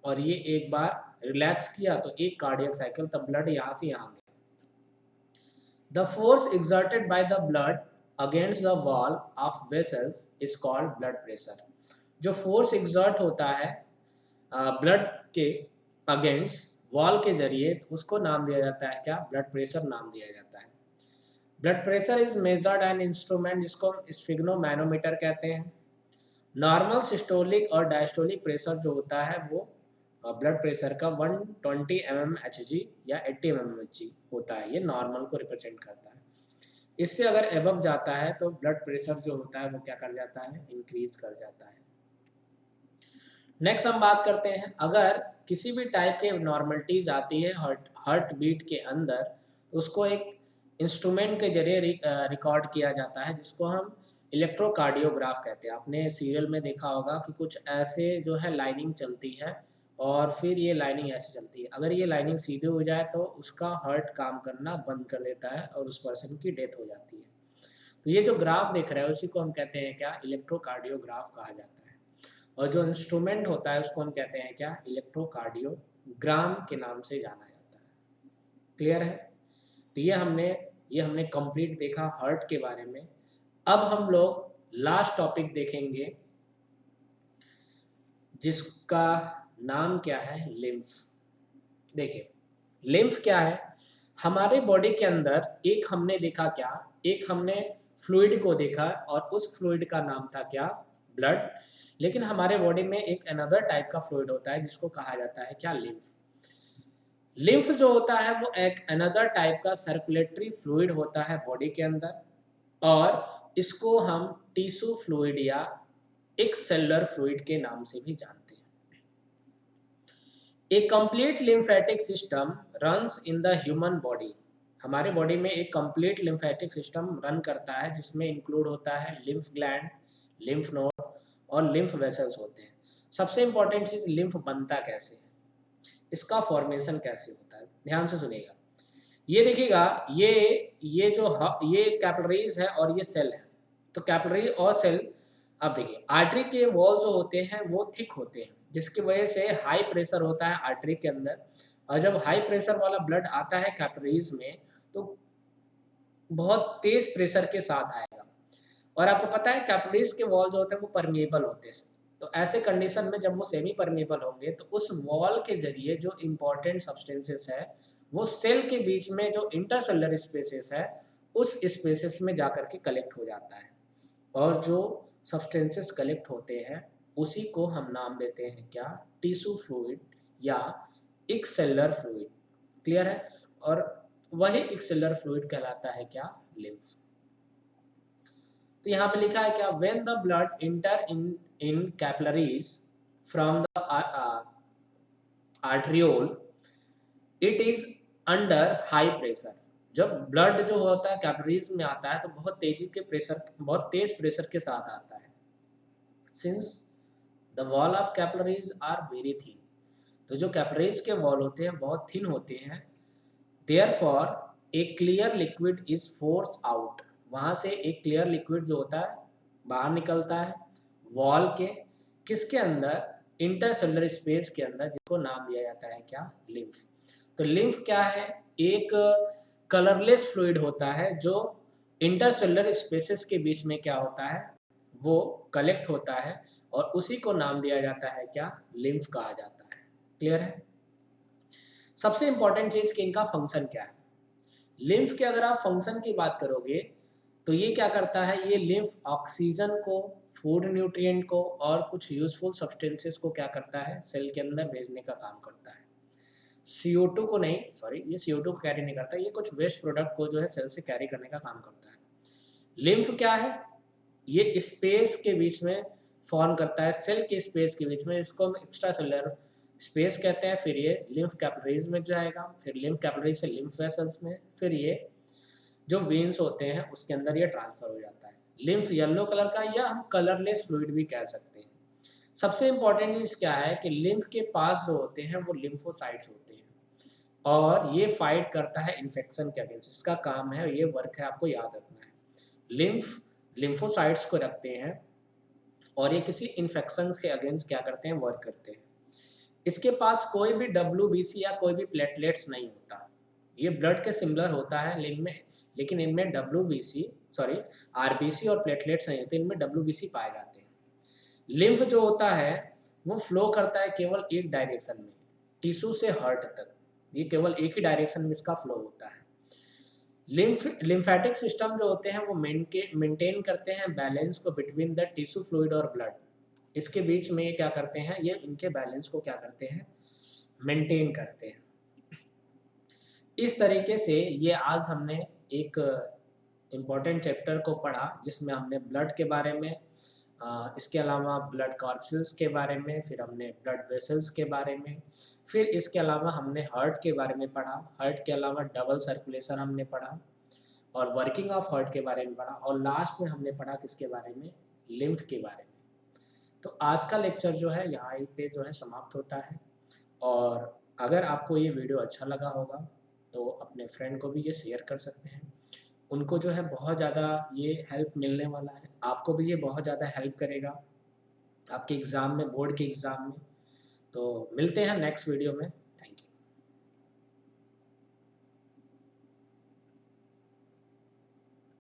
और ये एक बार रिलैक्स किया, तो एक कार्डियक साइकिल, तब ब्लड यहाँ से यहाँ गया। The force exerted by the blood against the wall of vessels is called blood pressure। जो फोर्स एग्जर्ट होता है ब्लड के अगेंस्ट वॉल के जरिए, उसको नाम दिया जाता है क्या, ब्लड प्रेशर नाम दिया जाता है। Blood pressure is measured an instrument, जिसको हम स्फिग्नोमैनोमीटर कहते हैं। नॉर्मल सिस्टोलिक और डायस्टोलिक प्रेशर जो होता है वो ब्लड प्रेशर का 120 mmHg या 80 mmHg होता है, ये नॉर्मल को रिप्रेजेंट करता है। इससे अगर एबव जाता है तो ब्लड प्रेशर जो होता है वो क्या कर जाता है, इंक्रीज कर जाता है। नेक्स्ट हम बात करते हैं, अगर किसी भी टाइप के नॉर्मलिटीज आती है हार्ट बीट के अंदर, उसको एक इंस्ट्रूमेंट के जरिए रिकॉर्ड किया जाता है, जिसको हम इलेक्ट्रोकार्डियोग्राफ कहते हैं। आपने सीरियल में देखा होगा कि कुछ ऐसे जो है लाइनिंग चलती है, और फिर ये लाइनिंग ऐसे चलती है। अगर ये लाइनिंग सीधे हो जाए तो उसका हार्ट काम करना बंद कर देता है और उस पर्सन की डेथ हो जाती है। तो ये जो ग्राफ देख रहे हैं उसी को हम कहते हैं क्या, इलेक्ट्रोकार्डियोग्राफ कहा जाता है। और जो इंस्ट्रूमेंट होता है उसको हम कहते हैं क्या, इलेक्ट्रोकार्डियोग्राम के नाम से जाना जाता है। क्लियर है? तो ये हमने कंप्लीट देखा हार्ट के बारे में। अब हम लोग लास्ट टॉपिक देखेंगे, जिसका नाम क्या है, लिम्फ। देखिए लिम्फ क्या है, हमारे बॉडी के अंदर एक हमने देखा क्या, एक हमने फ्लूइड को देखा, और उस फ्लूइड का नाम था क्या, ब्लड। लेकिन हमारे बॉडी में एक अनदर टाइप का फ्लूइड होता है जिसको कहा जाता है क्या, लिम्फ। लिम्फ जो होता है वो एक अनदर टाइप का सर्कुलेटरी फ्लूइड होता है बॉडी के अंदर, और इसको हम टिश्यू फ्लूइड या एक सेलुलर फ्लूइड के नाम से भी जानते हैं। A complete lymphatic system runs in the human body. हमारे बॉडी में एक कंप्लीट लिम्फेटिक सिस्टम रन करता है, जिसमें इंक्लूड होता है लिम्फ ग्लैंड, लिम्फ नोड और लिम्फ वेसल्स होते हैं। सबसे इंपॉर्टेंट चीज, लिम्फ बनता कैसे है, इसका फॉर्मेशन कैसे होता है, ध्यान से सुनिएगा। ये देखिएगा, ये कैपिलरीज है और ये सेल है। तो कैपिलरी और सेल, अब देखिए आर्टरी के वॉल जो होते हैं वो थिक होते हैं, जिसकी वजह से हाई प्रेशर होता है आर्टरी के अंदर। और जब हाई प्रेशर वाला ब्लड आता है कैपिलरीज में, तो बहुत तेज प्रेशर के साथ आएगा। और आपको पता है कैपिलरीज के वॉल जो होते हैं वो परमिएबल होते हैं। तो ऐसे कंडीशन में जब वो सेमी परमिएबल होंगे, तो उस वॉल के जरिए जो इंपॉर्टेंट सब्सटेंसेस है वो सेल के बीच में जो इंटरसेलुलर स्पेसेस है, उस स्पेसेस में जाकर के कलेक्ट हो जाता है। और जो सब्सटेंसेस कलेक्ट होते हैं उसी को हम नाम देते हैं क्या, टिश्यू फ्लूइड या एक्सेलुलर फ्लूइड। क्लियर है? और वही एक्सेलुलर फ्लूइड कहलाता है क्या, लिम्फ। तो यहाँ पे लिखा है क्या, when the blood inter in capillaries from the arteriole, it is under high pressure. जब ब्लड जो होता है कैपिलरीज में आता है तो बहुत तेज प्रेशर के साथ आता है। Since the wall of capillaries are very thin, तो जो कैपिलरीज के वॉल होते हैं बहुत थिन होते हैं। Therefore A clear liquid is force out, वहां से एक क्लियर लिक्विड जो होता है बाहर निकलता है वॉल के, किसके अंदर, इंटरसेलुलर स्पेस के अंदर, जिसको नाम दिया जाता है क्या, लिम्फ। तो लिम्फ क्या है, एक कलरलेस फ्लूइड होता है जो इंटरसेलुलर स्पेसेस के बीच में क्या होता है, वो कलेक्ट होता है और उसी को नाम दिया जाता है क्या, लिम्फ कहा जाता है। क्लियर है। सबसे इंपॉर्टेंट चीज कि इनका फंक्शन क्या है। लिम्फ के अगर आप फंक्शन की बात करोगे तो ये क्या करता है, ये लिम्फ ऑक्सीजन को, फूड न्यूट्रिएंट को और कुछ यूजफुल सब्सटेंसेस को क्या करता है, सेल के अंदर भेजने का काम करता है। CO2 को नहीं, सॉरी, ये CO2 को कैरी नहीं करता, ये कुछ वेस्ट प्रोडक्ट को जो है सेल से कैरी करने का काम करता है। लिम्फ क्या है, ये स्पेस के बीच में फॉर्म करता है, सेल के स्पेस के बीच में, इसको हम एक्स्ट्रा सेलुलर स्पेस कहते हैं। फिर ये लिम्फ कैपिलरीज में जाएगा, फिर लिम्फ कैपिलरीज से लिम्फ वेसल्स में, फिर ये जो वेन्स होते हैं उसके अंदर ये ट्रांसफर हो जाता है। लिम्फ येलो कलर का या हम कलरलेस फ्लूइड भी कह सकते हैं। सबसे इंपॉर्टेंट चीज क्या है कि लिम्फ के पास जो होते हैं वो लिम्फोसाइट्स होते हैं और ये फाइट करता है इन्फेक्शन के अगेंस्ट, इसका काम है, ये वर्क है, आपको याद रखना है। लिम्फ लिम्फोसाइट्स को रखते हैं और ये किसी इन्फेक्शन के अगेंस्ट क्या करते हैं, वर्क करते हैं। इसके पास कोई भी WBC या कोई भी प्लेटलेट्स नहीं होता, ये ब्लड के सिमिलर होता है इनमें, लेकिन इनमें RBC और प्लेटलेट्स नहीं होते, इनमें WBC पाए जाते हैं। लिम्फ जो होता है वो फ्लो करता है केवल एक डायरेक्शन में, टिश्यू से हार्ट तक, ये केवल एक ही डायरेक्शन में इसका फ्लो होता है। लिम्फेटिक सिस्टम जो होते हैं वो मेंटेन करते हैं बैलेंस को बिटवीन द टिश्यू फ्लूइड और ब्लड, इसके बीच में ये क्या करते हैं, ये इनके बैलेंस को क्या करते हैं, मेंटेन करते हैं। इस तरीके से ये आज हमने एक इम्पॉर्टेंट चैप्टर को पढ़ा जिसमें हमने ब्लड के बारे में, इसके अलावा ब्लड कॉर्पसेल्स के बारे में, फिर हमने ब्लड वेसल्स के बारे में, फिर इसके अलावा हमने हार्ट के बारे में पढ़ा, हार्ट के अलावा डबल सर्कुलेशन हमने पढ़ा और वर्किंग ऑफ हार्ट के बारे में पढ़ा, और लास्ट में हमने पढ़ा किसके बारे में, लिम्फ के बारे में। तो आज का लेक्चर जो है यहाँ पे जो है समाप्त होता है। और अगर आपको ये वीडियो अच्छा लगा होगा तो अपने फ्रेंड को भी ये शेयर कर सकते हैं, उनको जो है बहुत ज़्यादा ये हेल्प मिलने वाला है, आपको भी ये बहुत ज़्यादा हेल्प करेगा आपके एग्ज़ाम में, बोर्ड के एग्ज़ाम में। तो मिलते हैं नेक्स्ट वीडियो में।